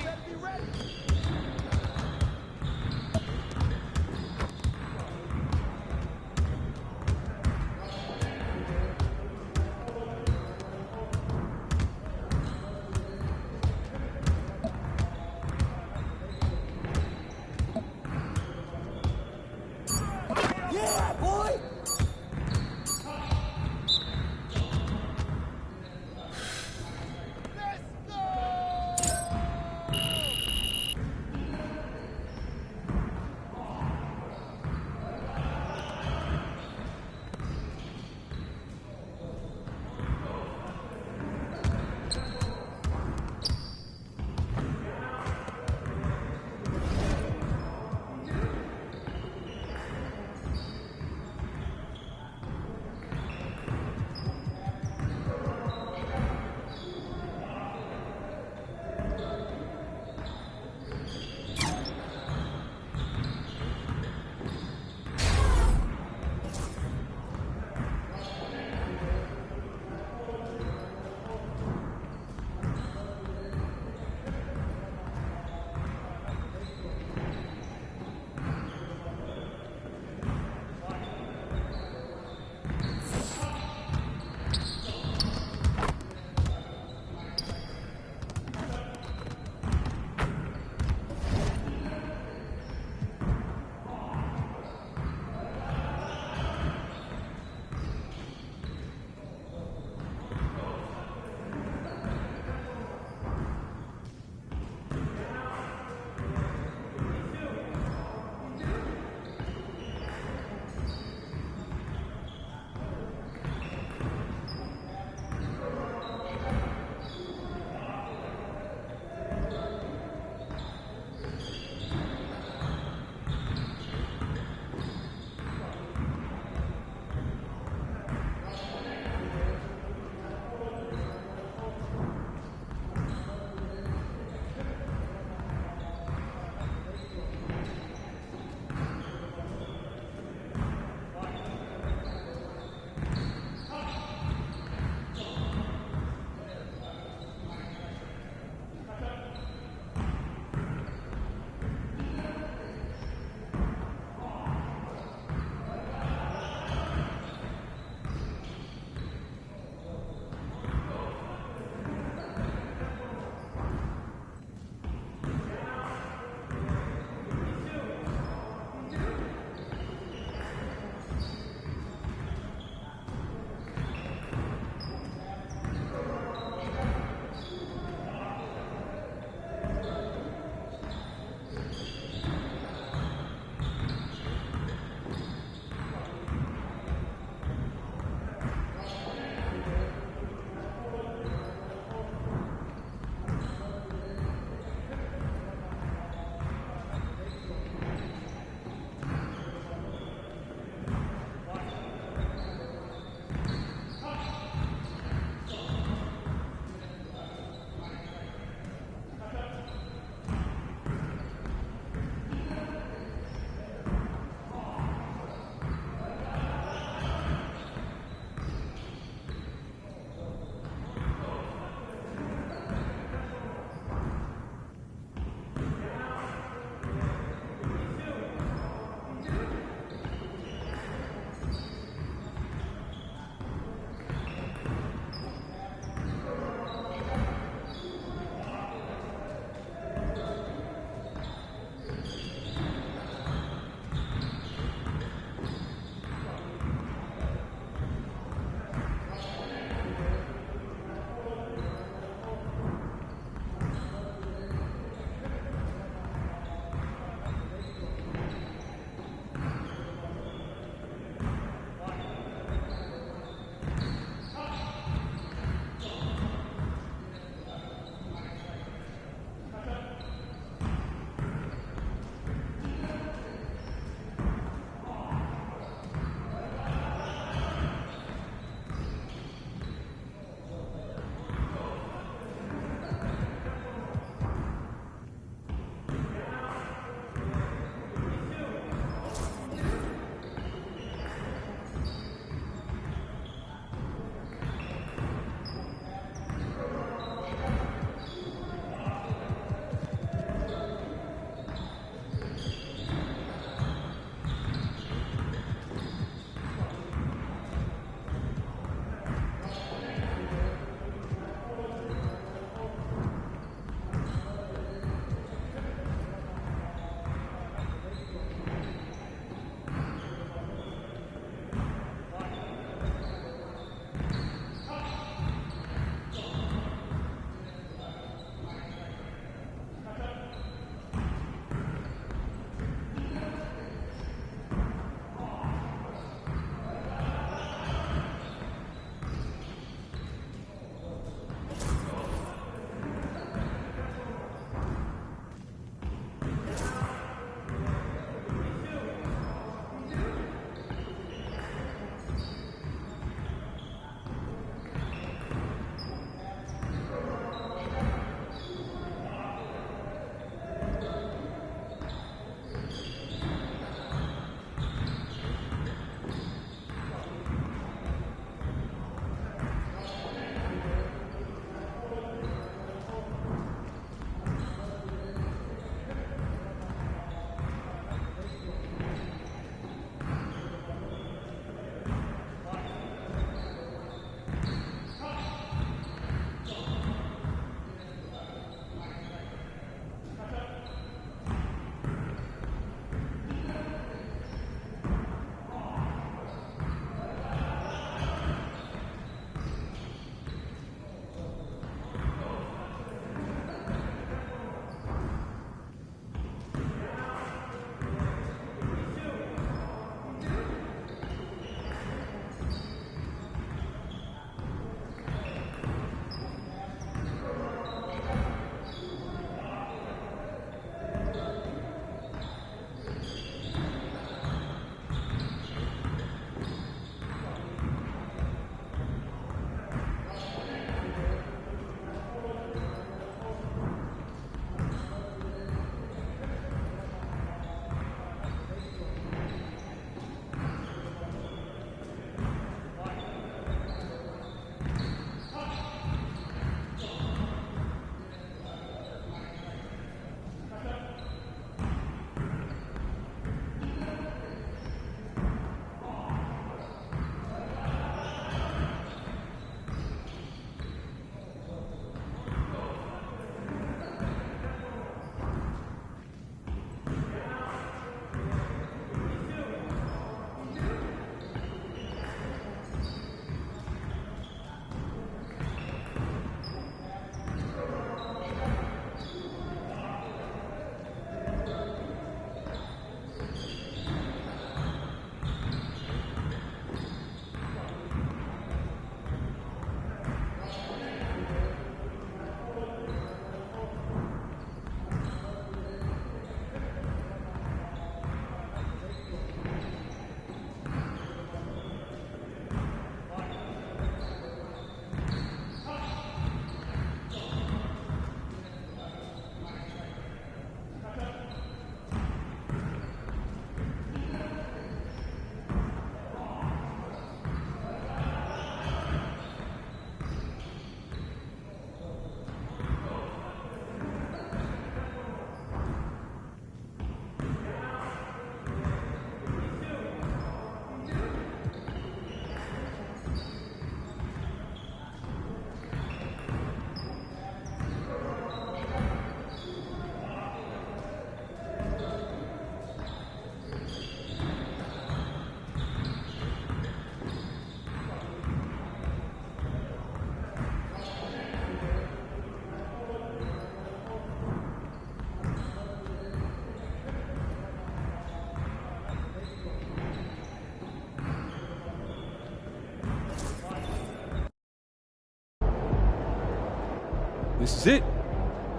This is it.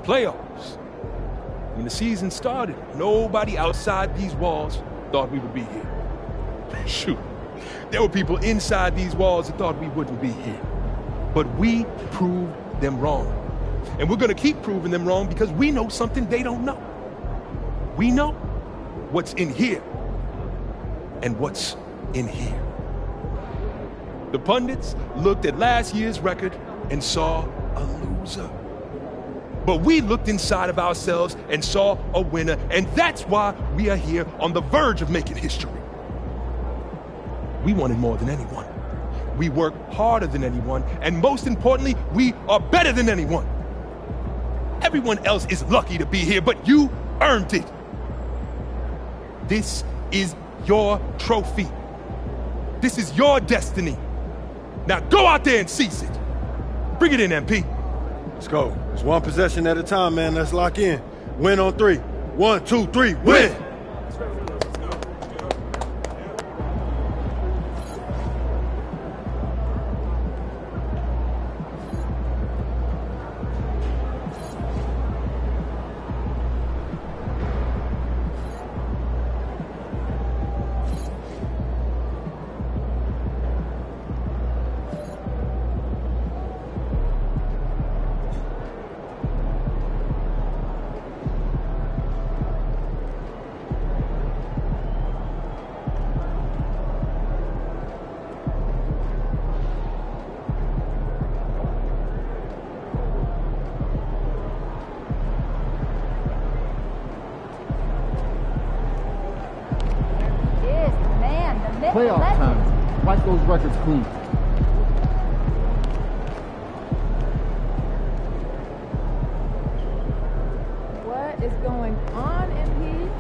Playoffs. When the season started, nobody outside these walls thought we would be here. Shoot, there were people inside these walls that thought we wouldn't be here. But we proved them wrong. And we're gonna keep proving them wrong because we know something they don't know. We know what's in here and what's in here. The pundits looked at last year's record and saw a loser. But we looked inside of ourselves and saw a winner, and that's why we are here on the verge of making history. We wanted more than anyone. We work harder than anyone, and most importantly, we are better than anyone. Everyone else is lucky to be here, but you earned it. This is your trophy. This is your destiny. Now go out there and seize it. Bring it in, MP. Let's go. It's one possession at a time, man. Let's lock in. Win on 3. 1, 2, 3, win! Playoff time. Wipe those records clean. What is going on, MP?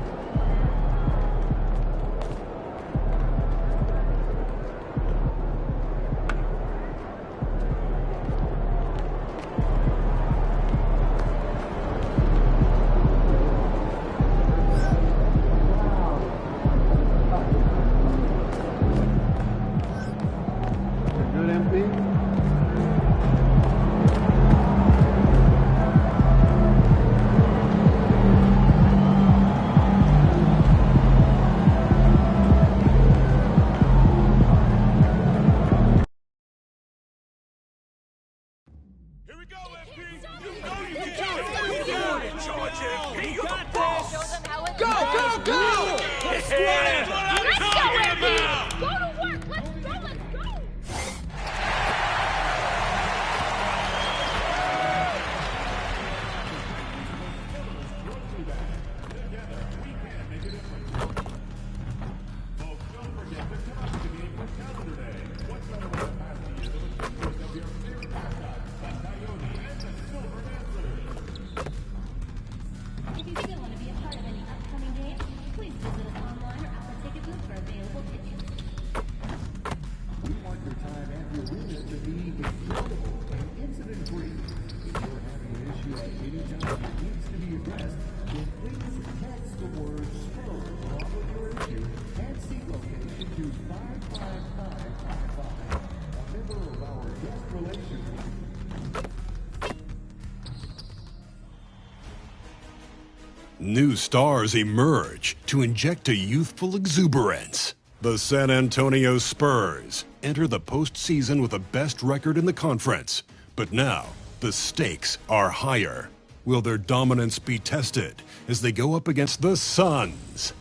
New stars emerge to inject a youthful exuberance. The San Antonio Spurs enter the postseason with the best record in the conference. But now, the stakes are higher. Will their dominance be tested as they go up against the Suns?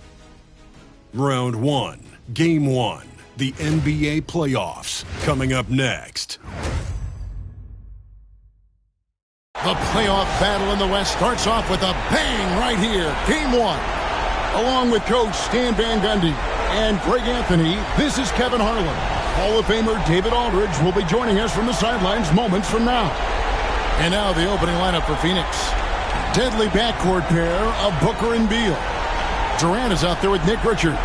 Round 1, Game 1, the NBA playoffs, coming up next. The playoff battle in the West starts off with a bang right here. Game 1. Along with Coach Stan Van Gundy and Greg Anthony, this is Kevin Harlan. Hall of Famer David Aldridge will be joining us from the sidelines moments from now. And now the opening lineup for Phoenix. Deadly backcourt pair of Booker and Beal. Durant is out there with Nick Richards.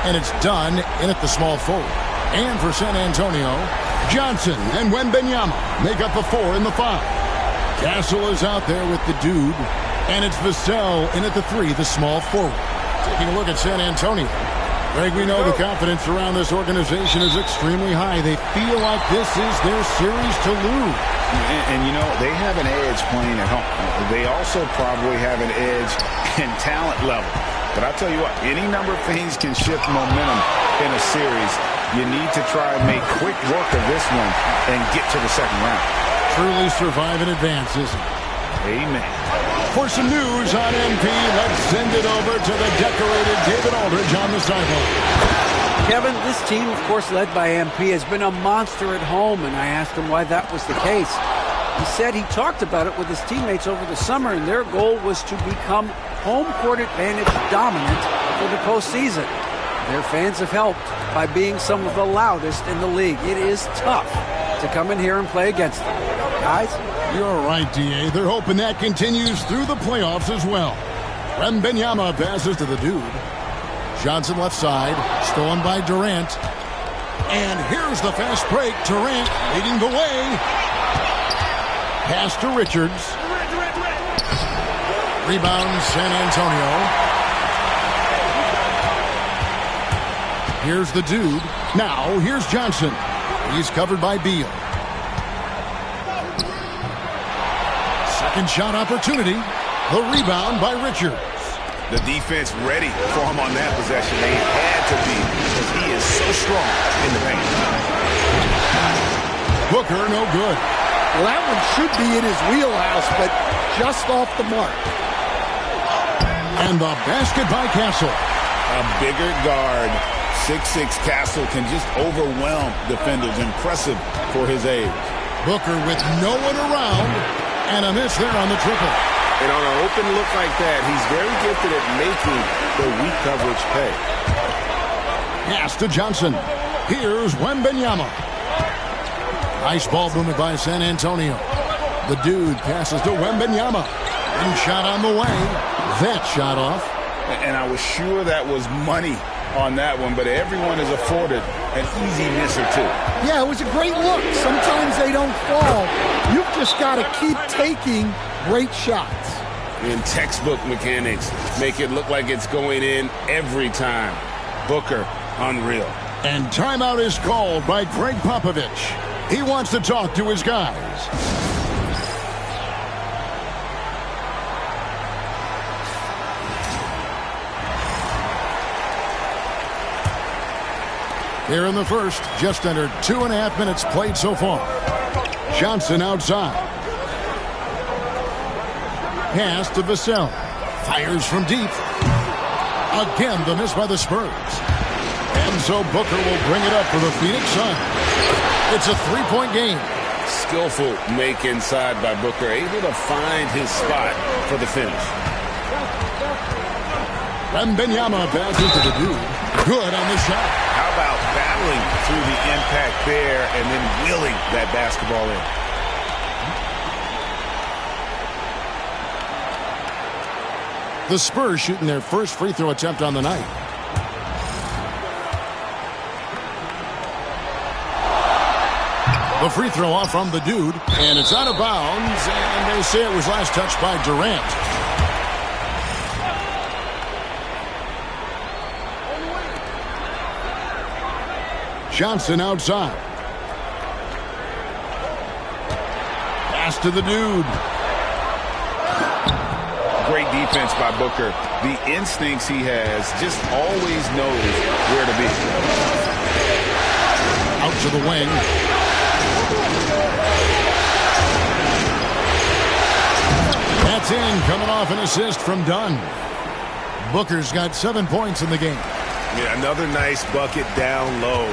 And it's Dunn in at the small forward. And for San Antonio, Johnson and Wembanyama make up the 4 and the 5. Castle is out there with the dude, and it's Vassell in at the 3, the small forward. Taking a look at San Antonio. Greg, we know the confidence around this organization is extremely high. They feel like this is their series to lose. And you know, they have an edge playing at home. They also probably have an edge in talent level. But I'll tell you what, any number of things can shift momentum in a series. You need to try and make quick work of this one and get to the second round. Truly survive in advance, isn't it? Amen. For some news on MP, let's send it over to the decorated David Aldridge on the sideline. Kevin, this team, of course, led by MP, has been a monster at home, and I asked him why that was the case. He said he talked about it with his teammates over the summer, and their goal was to become home court advantage dominant for the postseason. Their fans have helped by being some of the loudest in the league. It is tough to come in here and play against them. Guys? You're right, D.A. They're hoping that continues through the playoffs as well. Wembanyama passes to the dude. Johnson left side, stolen by Durant. And here's the fast break. Durant leading the way. Pass to Richards. Rebound San Antonio. Here's the dude. Now here's Johnson. He's covered by Beal. Second shot opportunity. The rebound by Richards. The defense ready for him on that possession. They had to be because he is so strong in the paint. Booker, no good. Well, that one should be in his wheelhouse, but just off the mark. And the basket by Castle. A bigger guard, 6'6" Castle, can just overwhelm defenders. Impressive for his age. Booker with no one around, and a miss there on the triple. And on an open look like that, he's very gifted at making the weak coverage pay. Pass to Johnson. Here's Wembanyama. Nice ball movement by San Antonio. The dude passes to Wembanyama. And shot on the way. That shot off. And I was sure that was money on that one, but everyone is afforded an easy miss or two. Yeah, it was a great look. Sometimes they don't fall. You've just got to keep taking great shots. In textbook mechanics, make it look like it's going in every time. Booker, unreal. And timeout is called by Greg Popovich. He wants to talk to his guys. Here in the first, just under 2.5 minutes played so far. Johnson outside. Pass to Vassell. Fires from deep. Again, the miss by the Spurs. And so Booker will bring it up for the Phoenix Suns. It's a 3-point game. Skillful make inside by Booker. Able to find his spot for the finish. Wembanyama passes to the dude. Good on the shot. How about battling through the impact there and then wheeling that basketball in? The Spurs shooting their first free throw attempt on the night. The free throw off from the dude, and it's out of bounds, and they say it was last touched by Durant. Johnson outside. Pass to the dude. Great defense by Booker. The instincts he has, just always knows where to be. Out to the wing. That's in, coming off an assist from Dunn. Booker's got 7 points in the game. Yeah, another nice bucket down low.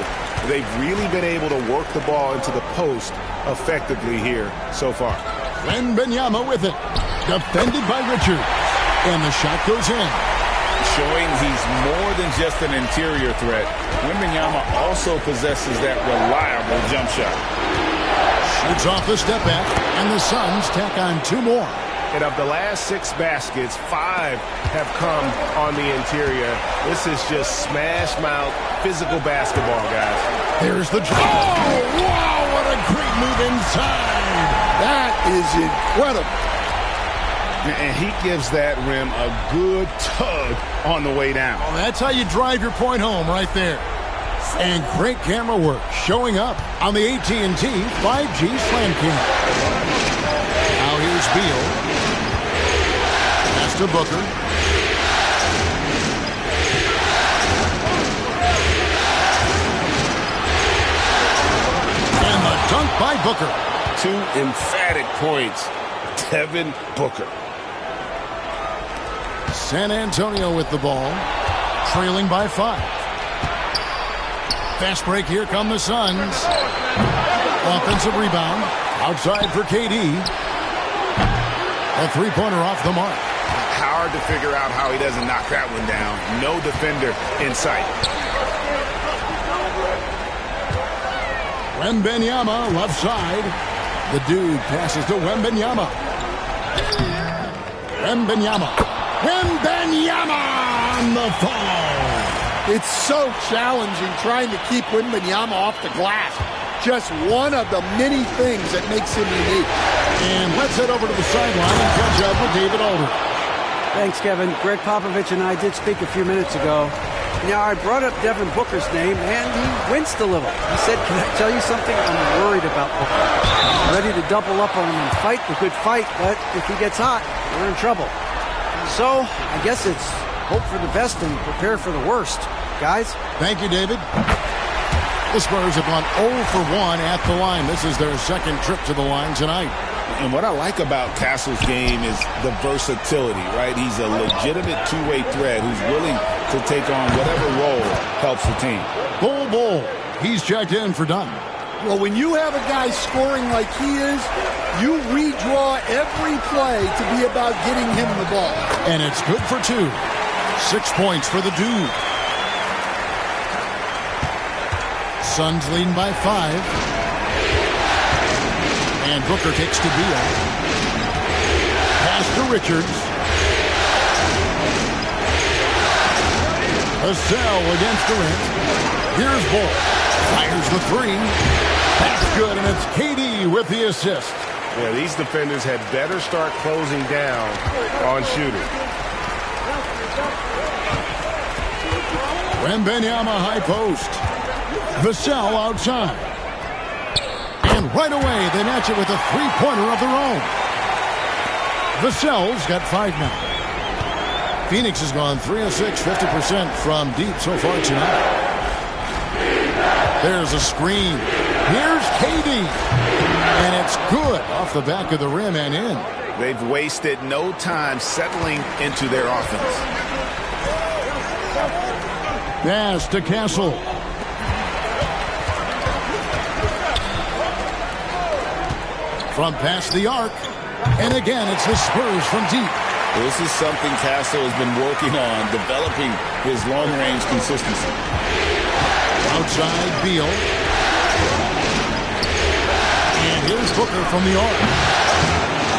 They've really been able to work the ball into the post effectively here so far. Wembanyama with it. Defended by Richards. And the shot goes in. Showing he's more than just an interior threat. Wembanyama also possesses that reliable jump shot. Shoots off the step back, and the Suns tack on 2 more. And of the last 6 baskets, 5 have come on the interior. This is just smash mouth physical basketball, guys. There's the drop. Oh, wow, what a great move inside. That is incredible. And he gives that rim a good tug on the way down. Oh, that's how you drive your point home right there. And great camera work showing up on the AT&T 5G Slam Cam. Now here's Beal. Pass to Booker. And the dunk by Booker. 2 emphatic points. Devin Booker. San Antonio with the ball, trailing by 5. Fast break, here come the Suns. Offensive rebound, outside for KD. A three-pointer off the mark. Hard to figure out how he doesn't knock that one down. No defender in sight. Wembanyama, left side. The dude passes to Wembanyama. Wembanyama on the foul. It's so challenging trying to keep Wembanyama off the glass. Just one of the many things that makes him unique. And let's head over to the sideline and catch up with David Alder. Thanks, Kevin. Greg Popovich and I did speak a few minutes ago. Now, I brought up Devin Booker's name, and he winced a little. He said, "Can I tell you something? I'm worried about Booker. I'm ready to double up on him and fight the good fight, but if he gets hot, we're in trouble." So, I guess it's hope for the best and prepare for the worst. Guys? Thank you, David. The Spurs have gone 0 for 1 at the line. This is their second trip to the line tonight. And what I like about Castle's game is the versatility, right? He's a legitimate two-way threat who's willing to take on whatever role helps the team. Bull. He's checked in for Dunn. Well, when you have a guy scoring like he is, you redraw every play to be about getting him the ball. And it's good for 2. 6 points for the dude. Suns leading by 5. And Booker takes to Beal. Pass to Richards. Vassell against Durant. Here's Bull. Fires the 3. That's good, and it's KD with the assist. Yeah, these defenders had better start closing down on shooting. Wembanyama high post. Vassell outside. And right away, they match it with a three-pointer of their own. Vassell's got 5 now. Phoenix has gone 3 of 6, 50% from deep so far tonight. There's a screen. Here's KD. And it's good off the back of the rim and in. They've wasted no time settling into their offense. Pass to Castle. From past the arc. And again, it's the Spurs from deep. This is something Castle has been working on, developing his long-range consistency. Outside, Beal. And here's Booker from the arc.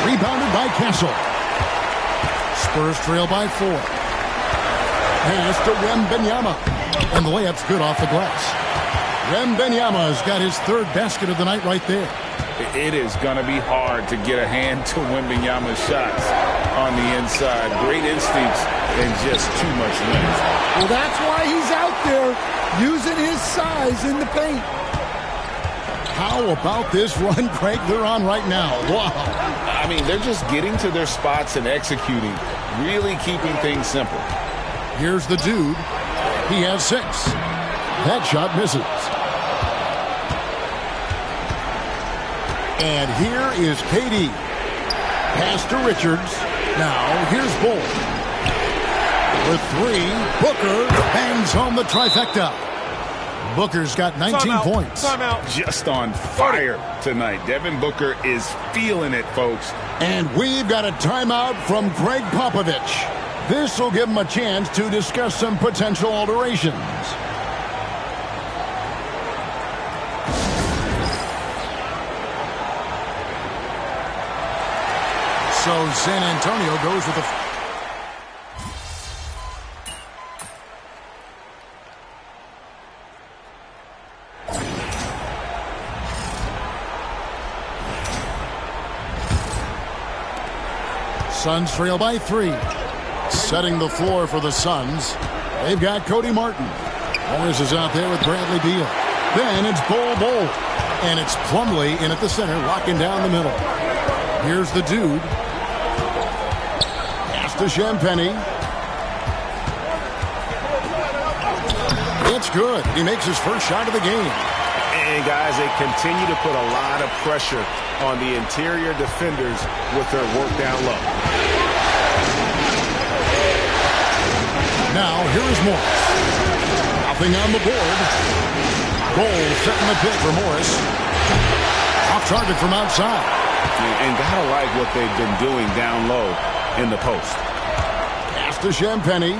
Rebounded by Castle. Spurs trail by 4. Pass to Wembanyama. And the layup's good off the glass. Wembanyama's got his 3rd basket of the night right there. It is going to be hard to get a hand to Wembanyama's shots on the inside. Great instincts and just too much length. Well, that's why he's out there using his size in the paint. How about this run, Craig, they're on right now? Wow. I mean, they're just getting to their spots and executing, really keeping things simple. Here's the dude. He has 6. That shot misses. And here is KD. Pass to Richards. Now here's Bull. With 3, Booker bangs home the trifecta. Booker's got 19 points. Just on fire tonight. Devin Booker is feeling it, folks. And we've got a timeout from Greg Popovich. This will give him a chance to discuss some potential alterations. So San Antonio goes with a... Suns trail by 3. Setting the floor for the Suns, they've got Cody Martin. Morris is out there with Bradley Beal. Then it's Bol. And it's Plumlee in at the center, locking down the middle. Here's the dude. Pass to Champagny. It's good. He makes his first shot of the game. And guys, they continue to put a lot of pressure on the interior defenders with their work down low. Now, here is Morris. Nothing on the board. Bol setting the pick for Morris. Off target from outside. And gotta like what they've been doing down low in the post. Pass to Champagny.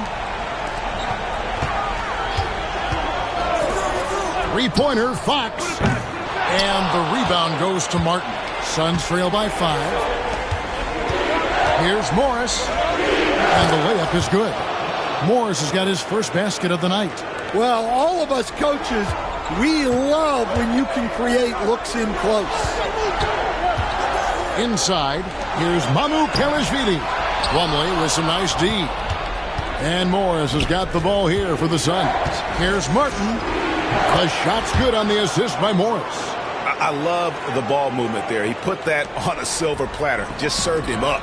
Three-pointer, Fox. And the rebound goes to Martin. Suns trail by 5. Here's Morris. And the layup is good. Morris has got his first basket of the night. Well, all of us coaches, we love when you can create looks in close. Inside, here's MyCareer. Plumlee with some nice D. And Morris has got the ball here for the Suns. Here's Martin. The shot's good on the assist by Morris. I love the ball movement there. He put that on a silver platter. Just served him up.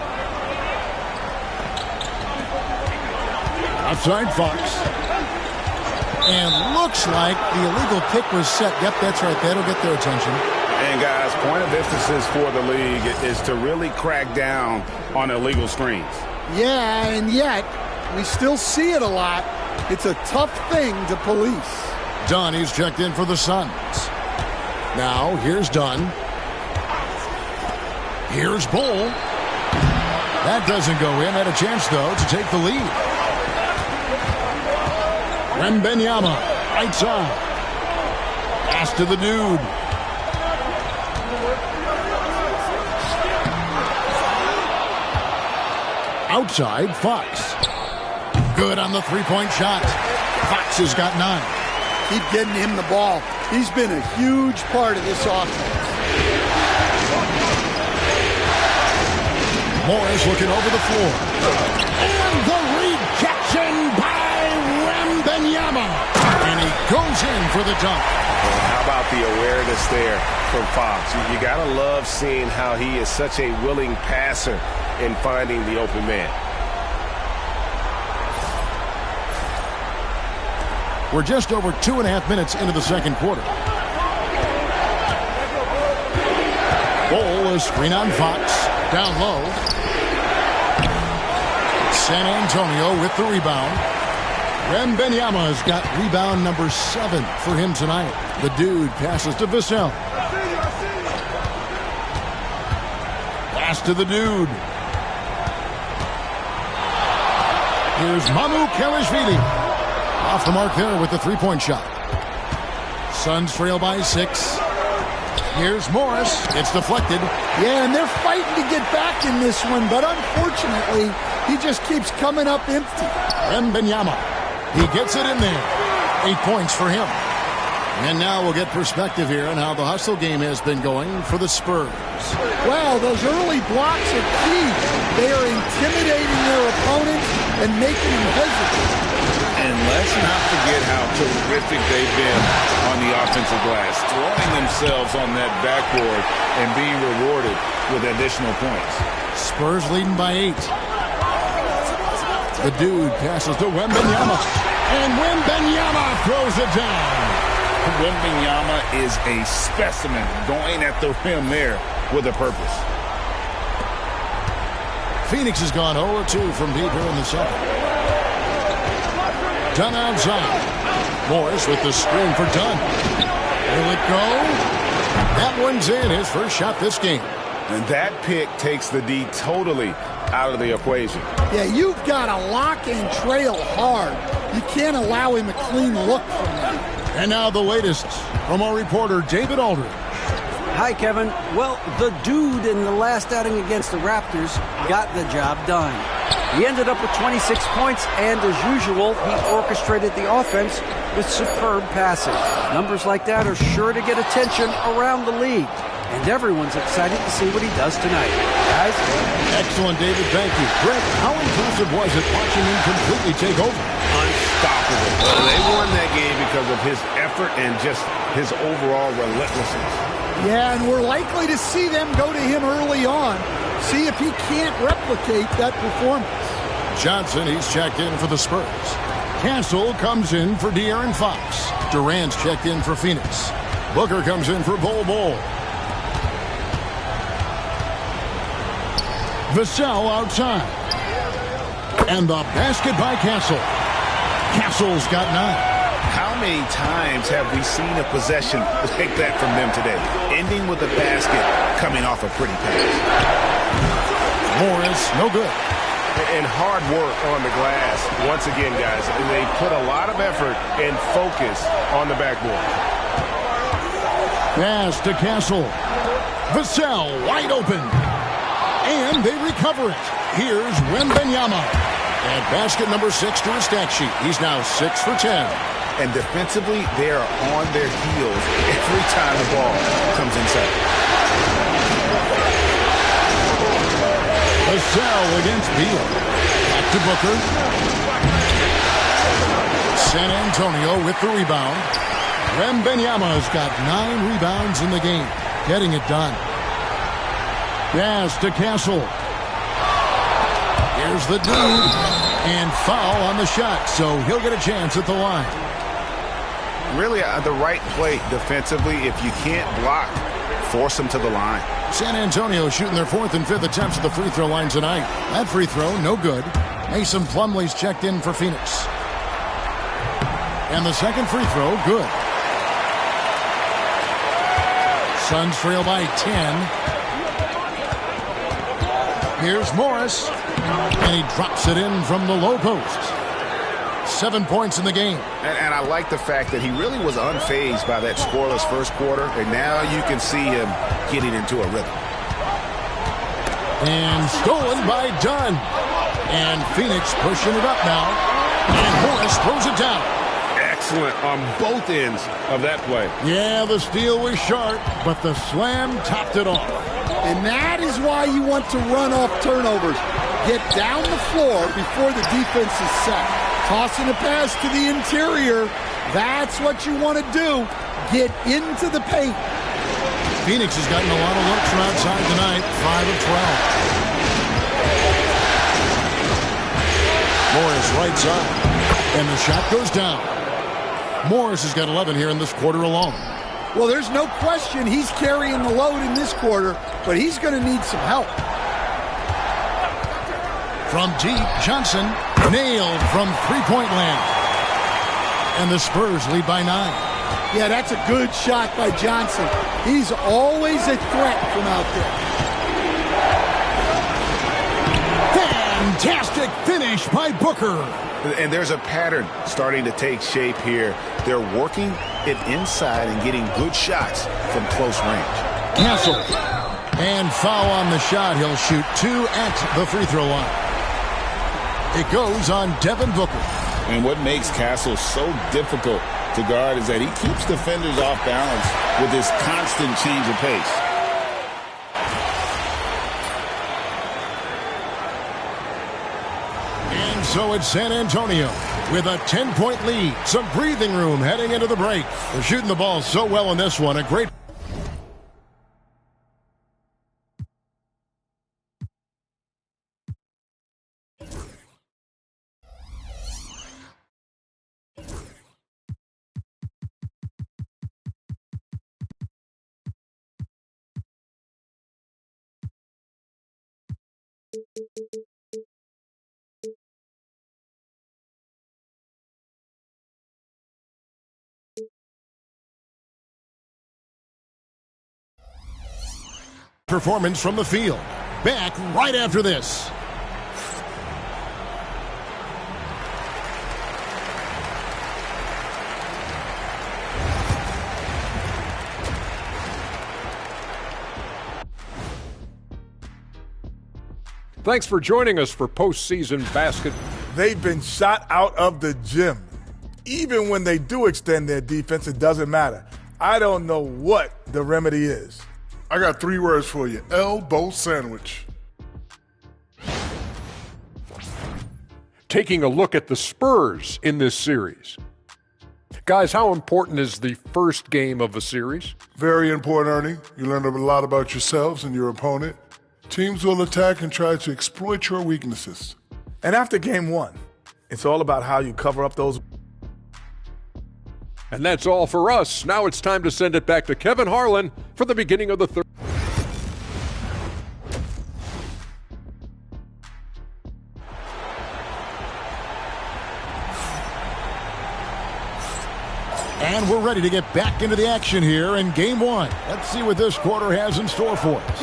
Outside Fox. And looks like the illegal pick was set. Yep, that's right. That'll get their attention. And guys, point of emphasis for the league is to really crack down on illegal screens. Yeah, and yet we still see it a lot. It's a tough thing to police. Dunn, he's checked in for the Suns. Now, here's Dunn. Here's Bol. That doesn't go in. Had a chance, though, to take the lead. Wembanyama, right side. Pass to the dude. Outside, Fox. Good on the three-point shot. Fox has got 9. Keep getting him the ball. He's been a huge part of this offense. Morris looking over the floor. And the rejection by Wembanyama. And he goes in for the dunk. Well, how about the awareness there from Fox? You got to love seeing how he is such a willing passer in finding the open man. We're just over 2.5 minutes into the second quarter. Bol is screen on Fox. Down low. San Antonio with the rebound. Wembanyama has got rebound number 7 for him tonight. The dude passes to Vassell. Pass to the dude. Here's MyCareer. Off the mark there with the three-point shot. Suns trail by 6. Here's Morris. It's deflected. Yeah, and they're fighting to get back in this one, but unfortunately, he just keeps coming up empty. Wembanyama. He gets it in there. 8 points for him. And now we'll get perspective here on how the hustle game has been going for the Spurs. Well, those early blocks are key. They are intimidating their opponents and making them hesitate. And let's not forget how terrific they've been on the offensive glass, throwing themselves on that backboard and being rewarded with additional points. Spurs leading by 8. The dude passes to Wembanyama. And Wembanyama throws it down. Wembanyama is a specimen going at the rim there with a purpose. Phoenix has gone 0-2 from deep here in the second. Dunn outside. Morris with the screen for Dunn. Will it go? That one's in. His first shot this game. And that pick takes the D totally out of the equation. Yeah, you've got to lock and trail hard. You can't allow him a clean look from that. And now the latest from our reporter, David Aldridge. Hi, Kevin. Well, the dude in the last outing against the Raptors got the job done. He ended up with 26 points, and as usual, he orchestrated the offense with superb passing. Numbers like that are sure to get attention around the league. and everyone's excited to see what he does tonight. Guys? Excellent, David. Thank you. Greg, how impressive was it watching him completely take over? Unstoppable. They won that game because of his effort and just his overall relentlessness. Yeah, and we're likely to see them go to him early on. See if he can't replicate that performance. Johnson, he's checked in for the Spurs. Castle comes in for De'Aaron Fox. Durant's checked in for Phoenix. Booker comes in for Bol Bol. Vassell outside. And the basket by Castle. Castle's got 9. How many times have we seen a possession like that from them today? Ending with a basket coming off a pretty pass. Morris, no good. And hard work on the glass. Once again, guys, they put a lot of effort and focus on the backboard. Pass to Castle. Vassell wide open. And they recover it. Here's Wembanyama. And basket number 6 to his stat sheet. He's now 6 for 10. And defensively, they are on their heels every time the ball comes inside. Vassell against Beal. Back to Booker. San Antonio with the rebound. Wembanyama's got 9 rebounds in the game. Getting it done. Pass to Castle. Here's the dude. And foul on the shot, so he'll get a chance at the line. Really the right play defensively. If you can't block, force them to the line. San Antonio shooting their 4th and 5th attempts at the free throw line tonight. That free throw, no good. Mason Plumlee's checked in for Phoenix. And the second free throw, good. Suns trail by 10. Here's Morris. And he drops it in from the low post. 7 points in the game. And I like the fact that he really was unfazed by that scoreless first quarter. And now you can see him getting into a rhythm. And stolen by Dunn. And Phoenix pushing it up now. And Morris throws it down. Excellent on both ends of that play. Yeah, the steal was sharp, but the slam topped it off. And that is why you want to run off turnovers. Get down the floor before the defense is set. Tossing a pass to the interior, that's what you want to do. Get into the paint. Phoenix has gotten a lot of looks from outside tonight, 5 of 12. Morris right side, and the shot goes down. Morris has got 11 here in this quarter alone. Well, there's no question he's carrying the load in this quarter, but he's going to need some help. From deep, Johnson nailed from three-point land. And the Spurs lead by 9. Yeah, that's a good shot by Johnson. He's always a threat from out there. Fantastic finish by Booker. And there's a pattern starting to take shape here. They're working it inside and getting good shots from close range. Castle. And foul on the shot. He'll shoot 2 at the free throw line. It goes on Devin Booker. And what makes Castle so difficult to guard is that he keeps defenders off balance with his constant change of pace. And so it's San Antonio with a 10-point lead. Some breathing room heading into the break. They're shooting the ball so well in this one. A great... performance from the field. Back right after this. Thanks for joining us for postseason basket. They've been shot out of the gym. Even when they do extend their defense, it doesn't matter. I don't know what the remedy is. I got 3 words for you. Elbow sandwich. Taking a look at the Spurs in this series. Guys, how important is the first game of a series? Very important, Ernie. You learn a lot about yourselves and your opponent. Teams will attack and try to exploit your weaknesses. And after game 1, it's all about how you cover up those. And that's all for us. Now it's time to send it back to Kevin Harlan for the beginning of the third. And we're ready to get back into the action here in game 1. Let's see what this quarter has in store for us.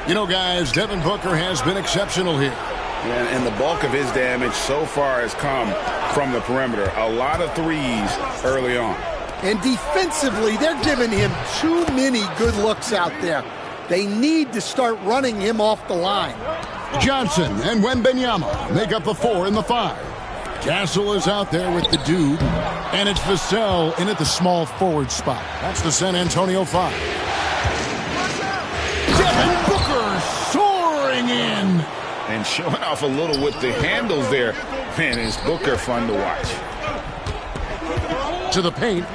You know, guys, Devin Booker has been exceptional here. And the bulk of his damage so far has come from the perimeter. A lot of threes early on. And defensively, they're giving him too many good looks out there. They need to start running him off the line. Johnson and Wembanyama make up the 4 and the 5. Castle is out there with the dude, and it's Vassell in at the small forward spot. That's the San Antonio 5. Devin Booker soaring in. And showing off a little with the handles there. Man, is Booker fun to watch. To the paint.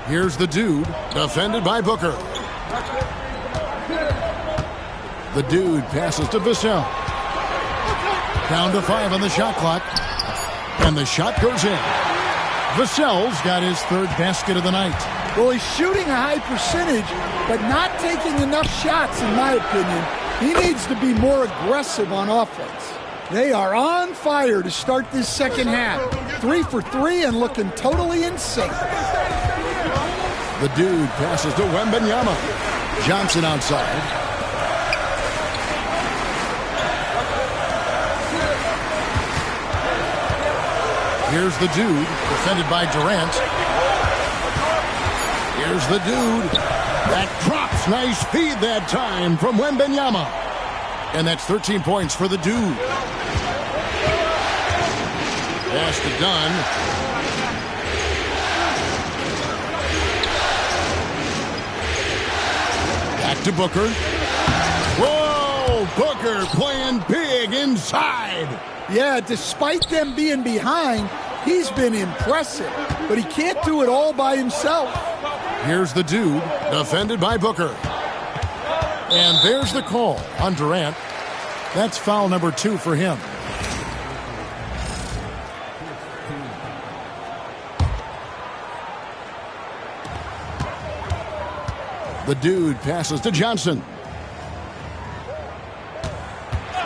Here's the dude, defended by Booker. The dude passes to Vassell. Down to 5 on the shot clock. And the shot goes in. Vassell's got his 3rd basket of the night. Well, he's shooting a high percentage, but not taking enough shots, in my opinion. He needs to be more aggressive on offense. They are on fire to start this second half. 3 for 3 and looking totally in sync. The dude passes to Wembanyama. Johnson outside. Here's the dude, defended by Durant. Here's the dude. That drops. Nice feed that time from Wembanyama. And that's 13 points for the dude. Pass to Dunn. Back to Booker. Whoa! Booker playing big inside. Yeah, despite them being behind, he's been impressive, but he can't do it all by himself. Here's the dude, defended by Booker. And there's the call on Durant. That's foul number 2 for him. The dude passes to Johnson.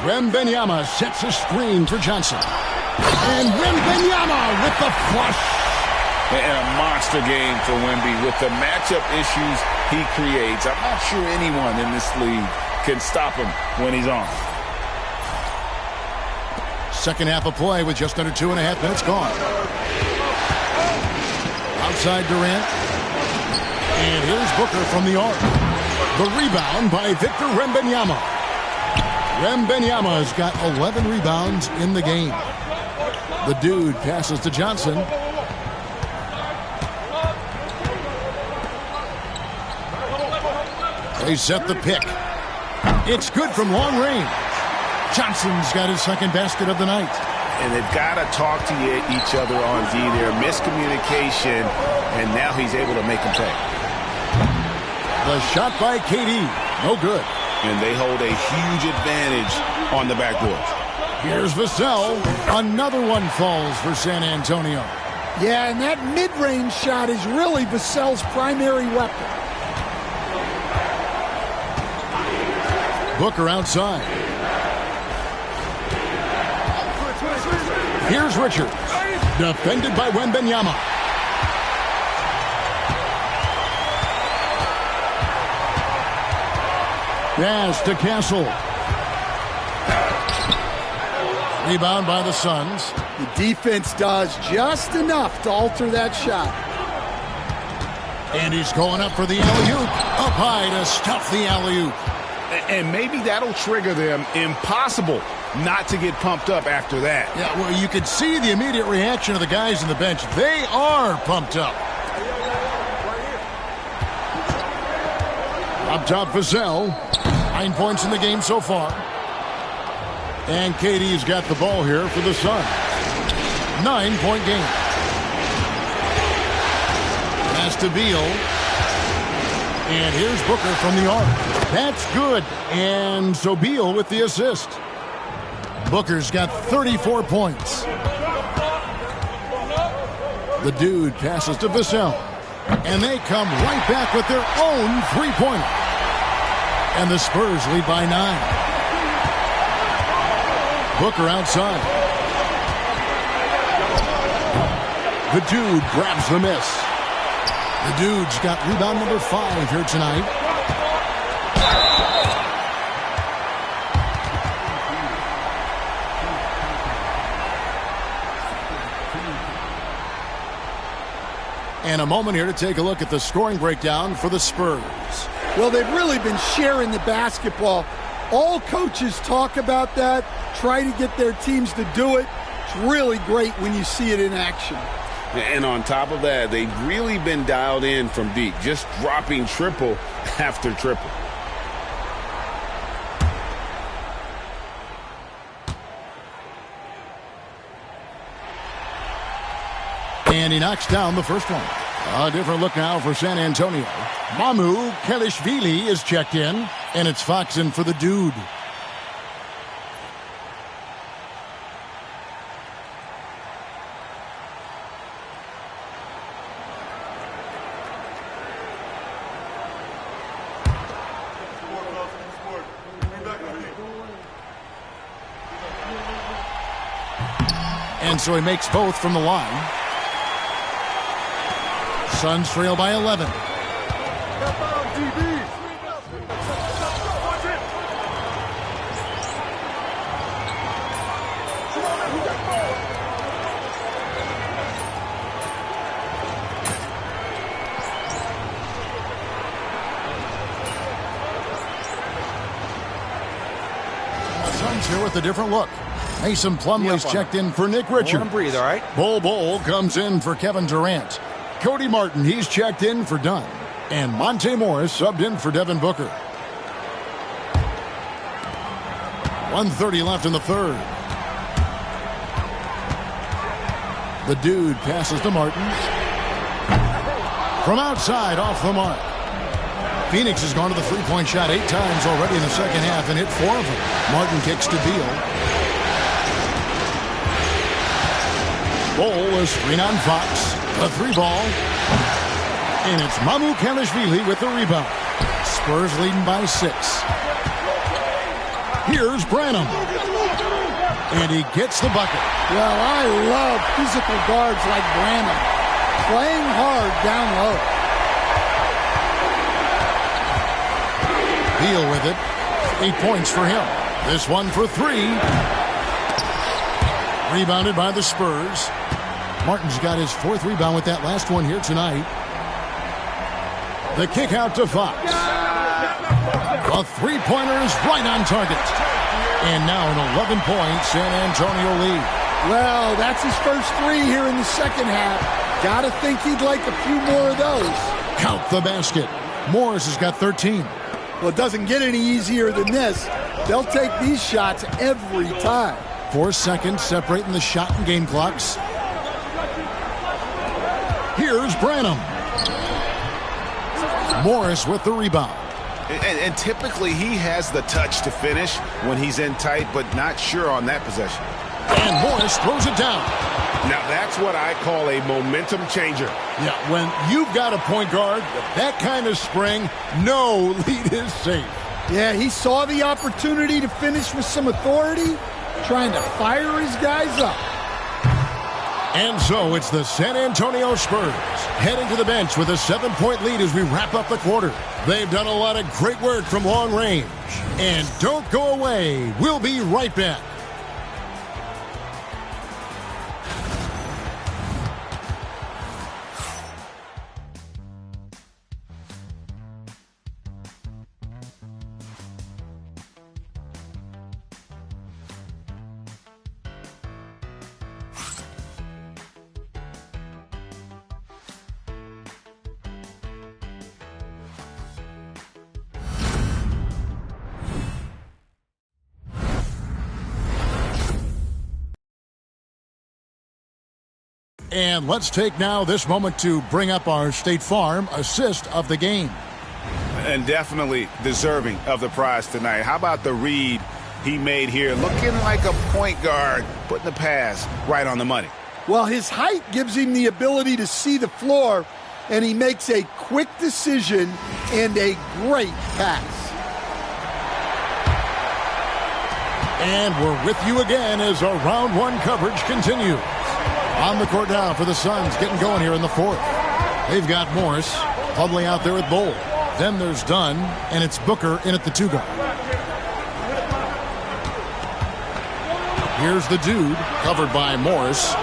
Wembanyama sets a screen for Johnson. And Wembanyama with the flush. And a monster game for Wemby with the matchup issues he creates. I'm not sure anyone in this league can stop him when he's on. Second half of play with just under 2.5 minutes gone. Outside Durant. And here's Booker from the arc. The rebound by Victor Wembanyama. Wembanyama's got 11 rebounds in the game. The dude passes to Johnson. They set the pick. It's good from long range. Johnson's got his 2nd basket of the night. And they've got to talk to each other on D there. Miscommunication, and now he's able to make him pay. The shot by KD. No good. And they hold a huge advantage on the backboard. Here's Vassell. Another one falls for San Antonio. Yeah, and that mid-range shot is really Vassell's primary weapon. Booker outside. Here's Richards. Defended by Wembanyama. Pass to Castle. Rebound by the Suns. The defense does just enough to alter that shot. And he's going up for the alley-oop. Up high to stuff the alley-oop. And maybe that'll trigger them. Impossible not to get pumped up after that. Yeah, well, you could see the immediate reaction of the guys on the bench. They are pumped up. Up top, Vassell. 9 points in the game so far. And KD's got the ball here for the Suns. 9-point game. Pass to Beal. And here's Booker from the arc. That's good. And so Beal with the assist. Booker's got 34 points. The dude passes to Vassell. And they come right back with their own three-pointer. And the Spurs lead by 9. Booker outside. The dude grabs the miss. The dude's got rebound number 5 here tonight. And a moment here to take a look at the scoring breakdown for the Spurs. Well, they've really been sharing the basketball. All coaches talk about that, try to get their teams to do it. It's really great when you see it in action. And on top of that, they've really been dialed in from deep, just dropping triple after triple. And he knocks down the first one. A different look now for San Antonio. Mamu Kelishvili is checked in, and it's Foxen for the dude. And so he makes both from the line. Suns trail by 11. Suns here with a different look. Mason Plumlee's checked in for Nick Richards. Let him breathe, all right? Bol comes in for Kevin Durant. Cody Martin, he's checked in for Dunn. And Monte Morris subbed in for Devin Booker. 1:30 left in the third. The dude passes to Martin. From outside, off the mark. Phoenix has gone to the three-point shot 8 times already in the second half and hit 4 of them. Martin kicks to Beal. Bol is screen on Fox. A 3-ball. And it's Mamu Kelishvili with the rebound. Spurs leading by 6. Here's Branham. And he gets the bucket. Well, I love physical guards like Branham. Playing hard down low. Beal with it. 8 points for him. This one for 3. Rebounded by the Spurs. Martin's got his 4th rebound with that last one here tonight. The kick out to Fox. A 3-pointer is right on target. And now an 11-point San Antonio lead. Well, that's his first 3 here in the second half. Gotta think he'd like a few more of those. Count the basket. Morris has got 13. Well, it doesn't get any easier than this. They'll take these shots every time. 4 seconds separating the shot and game clocks. Here's Branham. Morris with the rebound. And typically he has the touch to finish when he's in tight, but not sure on that possession. And Morris throws it down. Now that's what I call a momentum changer. Yeah, when you've got a point guard with that kind of spring, no lead is safe. Yeah, he saw the opportunity to finish with some authority, trying to fire his guys up. And so it's the San Antonio Spurs heading to the bench with a 7-point lead as we wrap up the quarter. They've done a lot of great work from long range. And don't go away. We'll be right back. And let's take now this moment to bring up our State Farm assist of the game. And definitely deserving of the prize tonight. How about the read he made here? Looking like a point guard, putting the pass right on the money. Well, his height gives him the ability to see the floor, and he makes a quick decision and a great pass. And we're with you again as our round one coverage continues. On the court now for the Suns, getting going here in the fourth. They've got Morris, Publi out there with Bowl. Then there's Dunn, and it's Booker in at the 2-guard. Here's the dude, covered by Morris.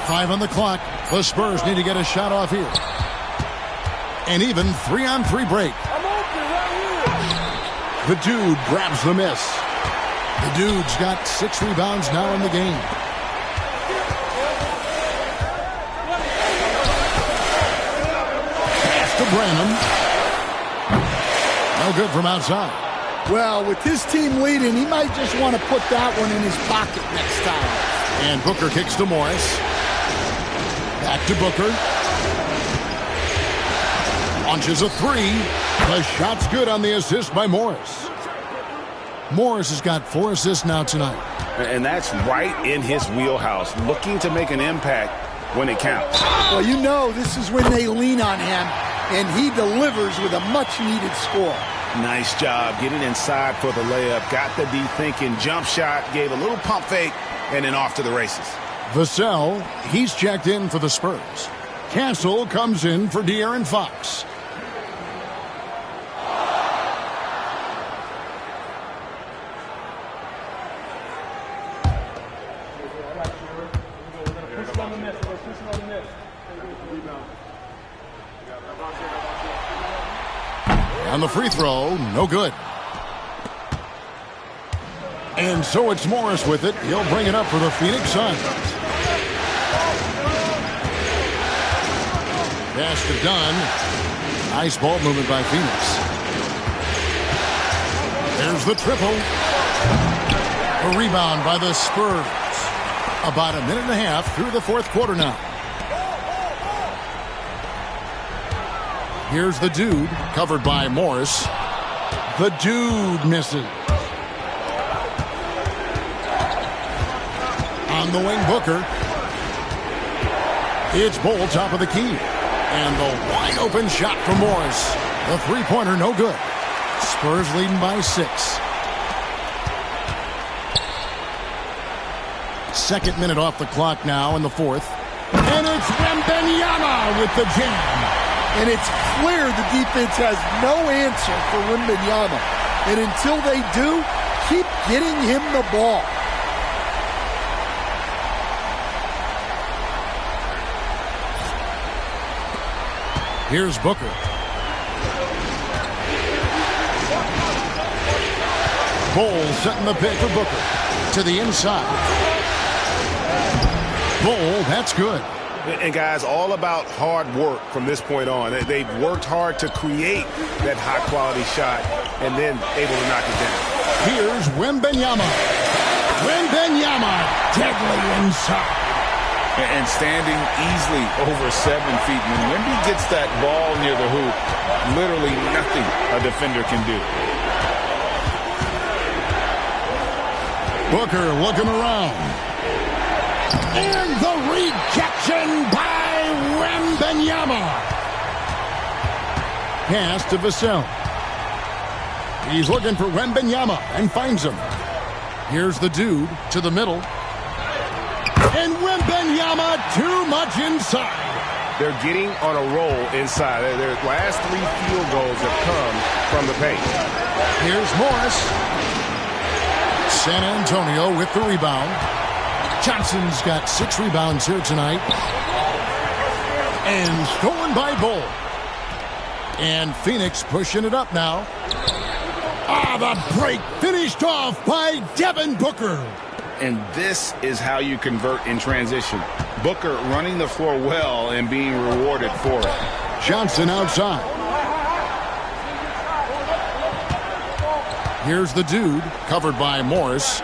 5 on the clock. The Spurs need to get a shot off here. And even 3-on-3 break. The dude grabs the miss. The dude's got 6 rebounds now in the game. Pass to Branham. No good from outside. Well, with his team leading, he might just want to put that one in his pocket next time. And Booker kicks to Morris. Back to Booker. Launches a 3. The shot's good on the assist by Morris. Morris has got 4 assists now tonight. And that's right in his wheelhouse, looking to make an impact when it counts. Well, you know this is when they lean on him, and he delivers with a much-needed score. Nice job getting inside for the layup. Got the D thinking, jump shot, gave a little pump fake, and then off to the races. Vassell, he's checked in for the Spurs. Castle comes in for De'Aaron Fox. On the free throw, no good. And so it's Morris with it. He'll bring it up for the Phoenix Suns. Pass to Dunn. Nice ball movement by Phoenix. There's the triple. A rebound by the Spurs. About a minute and a half through the fourth quarter now. Here's the dude, covered by Morris. The dude misses. On the wing, Booker. It's Bowl, top of the key. And the wide open shot from Morris. The three-pointer, no good. Spurs leading by 6. Second minute off the clock now in the fourth. And it's Wembanyama with the jam. And it's clear the defense has no answer for Wembanyama. And until they do, keep getting him the ball. Here's Booker. Bowl setting the pick for Booker. To the inside. Bowl, that's good. And guys, all about hard work from this point on. They've worked hard to create that high-quality shot and then able to knock it down. Here's Wembanyama. Wembanyama, deadly inside. And standing easily over 7 feet. When Wemby gets that ball near the hoop, literally nothing a defender can do. Booker looking around. And the rejection by Wembanyama. Pass to Vassell. He's looking for Wembanyama and finds him. Here's the dude to the middle. And Wembanyama too much inside. They're getting on a roll inside. Their last 3 field goals have come from the paint. Here's Morris. San Antonio with the rebound. Johnson's got 6 rebounds here tonight. And stolen by Bowl. And Phoenix pushing it up now. The break finished off by Devin Booker. And this is how you convert in transition. Booker running the floor well and being rewarded for it. Johnson outside. Here's the dude, covered by Morris.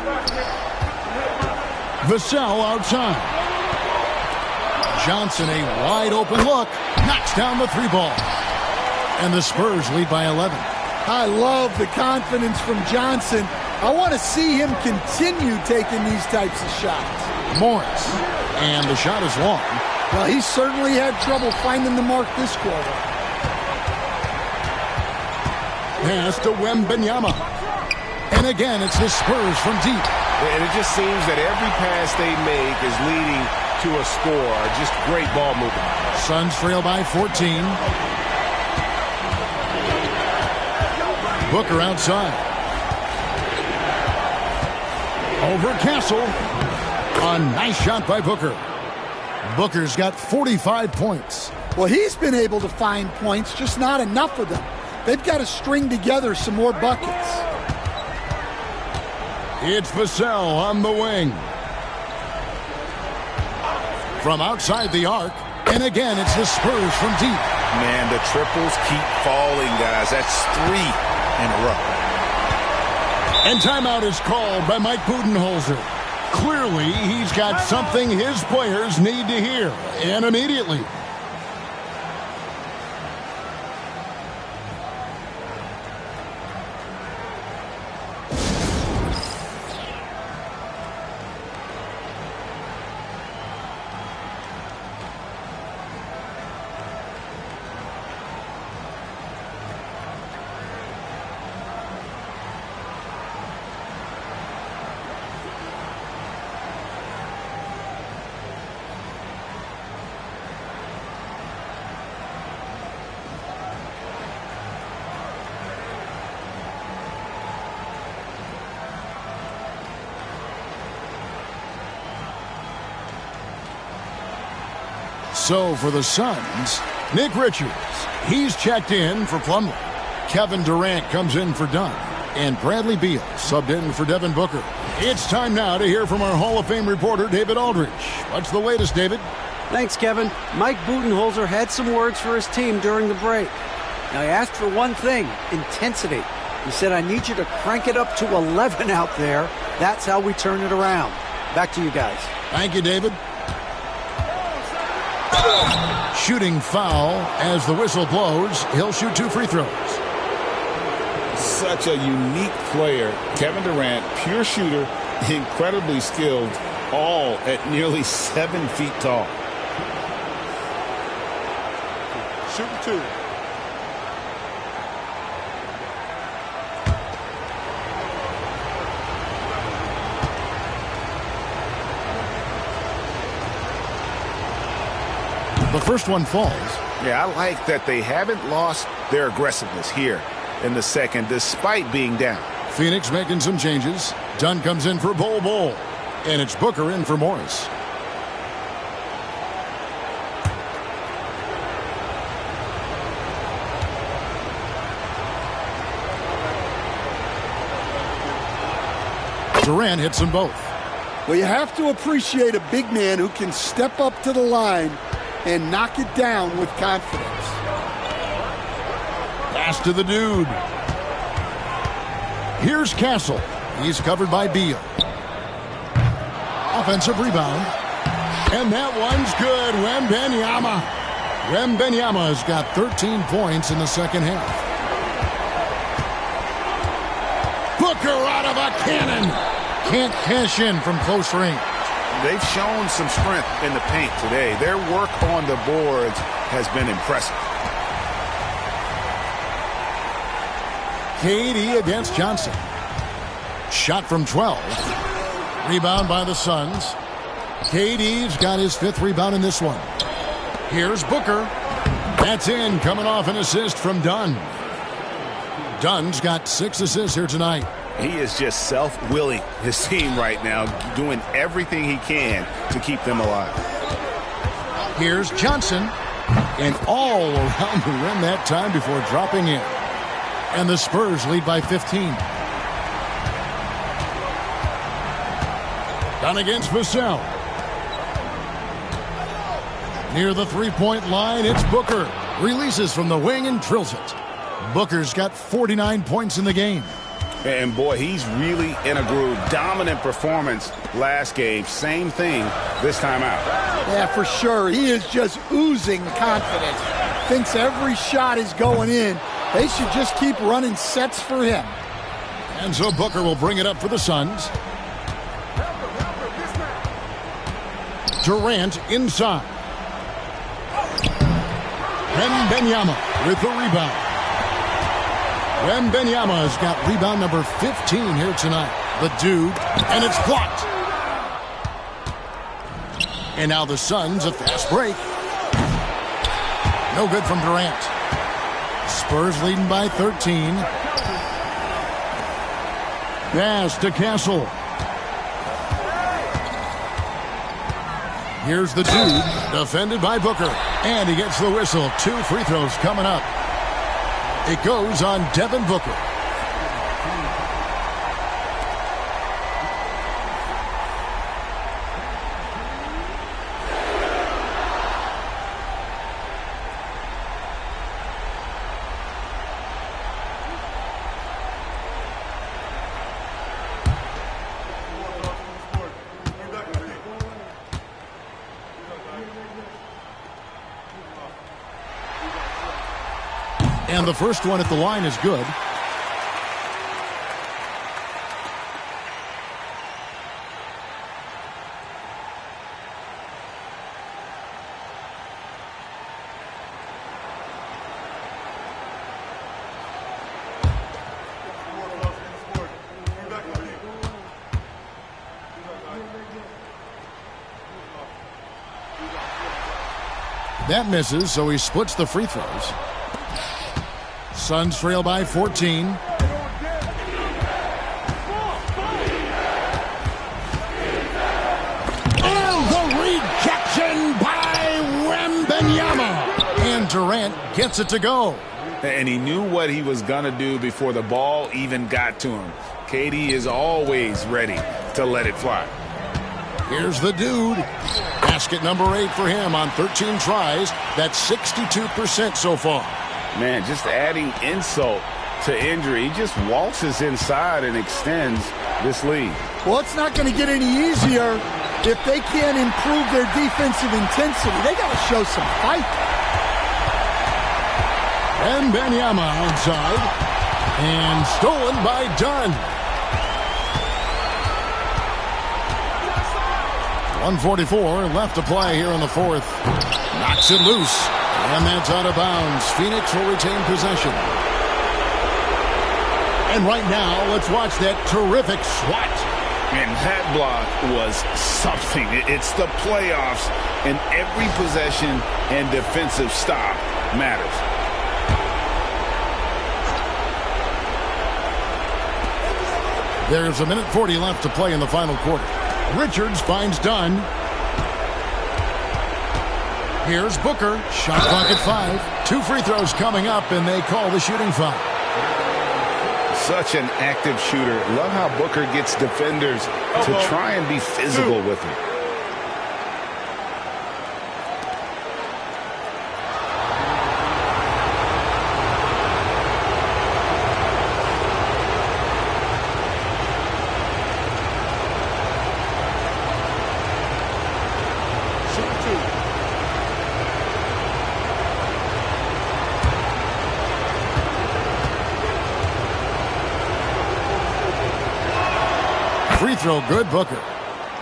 Vassell outside. Johnson, a wide open look, knocks down the 3 ball. And the Spurs lead by 11. I love the confidence from Johnson. I want to see him continue taking these types of shots. Morris, and the shot is long. Well, he certainly had trouble finding the mark this quarter. Pass to Wembanyama. And again, it's the Spurs from deep. And it just seems that every pass they make is leading to a score. Just great ball movement. Suns trail by 14. Booker outside. Over Castle. A nice shot by Booker. Booker's got 45 points. Well, he's been able to find points, just not enough of them. They've got to string together some more buckets. It's Vassell on the wing. From outside the arc. And again, it's the Spurs from deep. Man, the triples keep falling, guys. That's 3 in a row. And timeout is called by Mike Budenholzer. Clearly, he's got something his players need to hear, and immediately. So for the Suns, Nick Richards, he's checked in for Plumlee. Kevin Durant comes in for Dunn. And Bradley Beal subbed in for Devin Booker. It's time now to hear from our Hall of Fame reporter, David Aldridge. What's the latest, David? Thanks, Kevin. Mike Budenholzer had some words for his team during the break. Now, he asked for one thing, intensity. He said, I need you to crank it up to 11 out there. That's how we turn it around. Back to you guys. Thank you, David. Shooting foul as the whistle blows. He'll shoot 2 free throws. Such a unique player. Kevin Durant, pure shooter, incredibly skilled, all at nearly 7 feet tall. Shooting 2. The first one falls. Yeah, I like that they haven't lost their aggressiveness here in the second, despite being down. Phoenix making some changes. Dunn comes in for Bol. And it's Booker in for Morris. Durant hits them both. Well, you have to appreciate a big man who can step up to the line and knock it down with confidence. Pass to the dude. Here's Castle. He's covered by Beal. Offensive rebound. And that one's good. Wembanyama. Wembanyama's got 13 points in the second half. Booker out of a cannon. Can't cash in from close range. They've shown some strength in the paint today. Their work on the boards has been impressive. KD against Johnson. Shot from 12. Rebound by the Suns. KD's got his 5th rebound in this one. Here's Booker. That's in, coming off an assist from Dunn. Dunn's got 6 assists here tonight. He is just self-willing his team right now, doing everything he can to keep them alive. Here's Johnson. And all around the rim that time before dropping in. And the Spurs lead by 15. Dunn against Vassell. Near the three-point line, it's Booker. Releases from the wing and drills it. Booker's got 49 points in the game. And boy, he's really in a groove. Dominant performance last game. Same thing this time out. Yeah, for sure. He is just oozing confidence. Thinks every shot is going in. They should just keep running sets for him. And so Booker will bring it up for the Suns. Durant inside. Wembanyama with the rebound. Wembanyama has got rebound number 15 here tonight. The dude, and it's blocked. And now the Suns, a fast break. No good from Durant. Spurs leading by 13. Pass to Castle. Here's the dude, defended by Booker. And he gets the whistle. 2 free throws coming up. It goes on Devin Booker. And the first one at the line is good. That misses, so he splits the free throws. Suns trail by 14. And the rejection by Wembanyama. And Durant gets it to go. And he knew what he was going to do before the ball even got to him. KD is always ready to let it fly. Here's the dude. Basket number 8 for him on 13 tries. That's 62% so far. Man, just adding insult to injury. He just waltzes inside and extends this lead. Well, it's not going to get any easier if they can't improve their defensive intensity. They got to show some fight. And Wembanyama outside. And stolen by Dunn. 1:44 left to play here in the fourth. Knocks it loose. And that's out of bounds. Phoenix will retain possession. And right now, let's watch that terrific swat. And that block was something. It's the playoffs, and every possession and defensive stop matters. There's 1:40 left to play in the final quarter. Richards finds Dunn. Here's Booker. Shot clock at 5. 2 free throws coming up, and they call the shooting foul. Such an active shooter. Love how Booker gets defenders to try and be physical with him. Free throw good, Booker.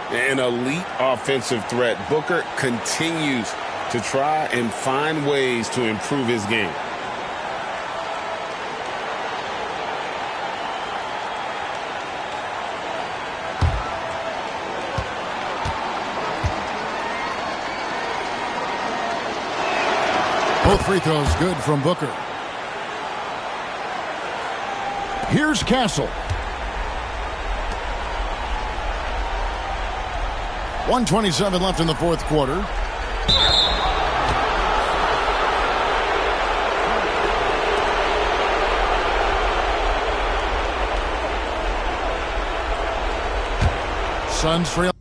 An elite offensive threat. Booker continues to try and find ways to improve his game. Both free throws good from Booker. Here's Castle. 1:27 left in the fourth quarter. Suns trail.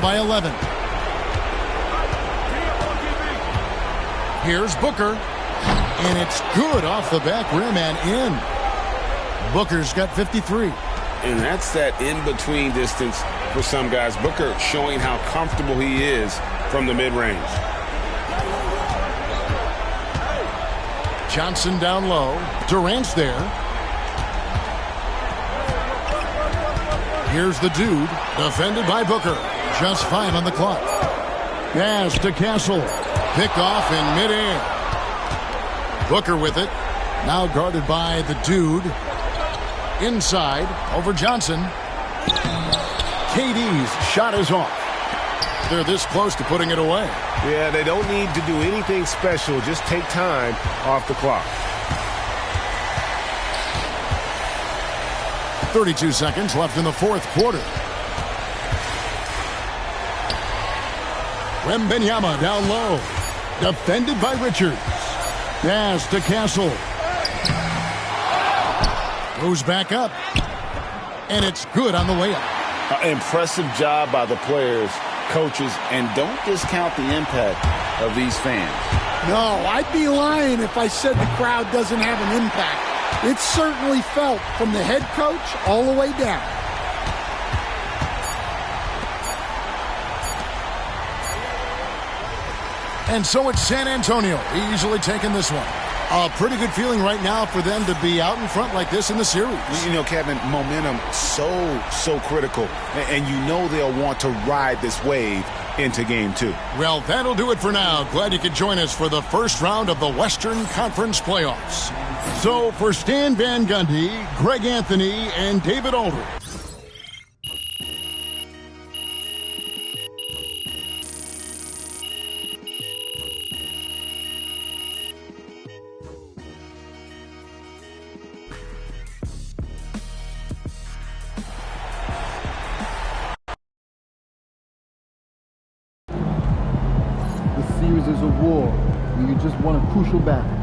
by 11. Here's Booker. And it's good off the back rim and in. Booker's got 53. And that's that in-between distance for some guys. Booker showing how comfortable he is from the mid-range. Johnson down low. Durant's there. Here's the dude, defended by Booker. Just 5 on the clock. Pass to Castle. Picked off in midair. Booker with it. Now guarded by the dude. Inside over Johnson. KD's shot is off. They're this close to putting it away. Yeah, they don't need to do anything special. Just take time off the clock. 32 seconds left in the fourth quarter. Wembanyama down low. Defended by Richards. Pass to Castle. Goes back up. And it's good on the layup. Impressive job by the players, coaches, and don't discount the impact of these fans. No, I'd be lying if I said the crowd doesn't have an impact. It's certainly felt from the head coach all the way down. And so it's San Antonio easily taking this one. A pretty good feeling right now for them to be out in front like this in the series. You know, Kevin, momentum so critical. And you know they'll want to ride this wave into game 2. Well, that'll do it for now. Glad you could join us for the first round of the Western Conference playoffs. So for Stan Van Gundy, Greg Anthony, and David Aldridge. The series is a war, and you just won a crucial battle.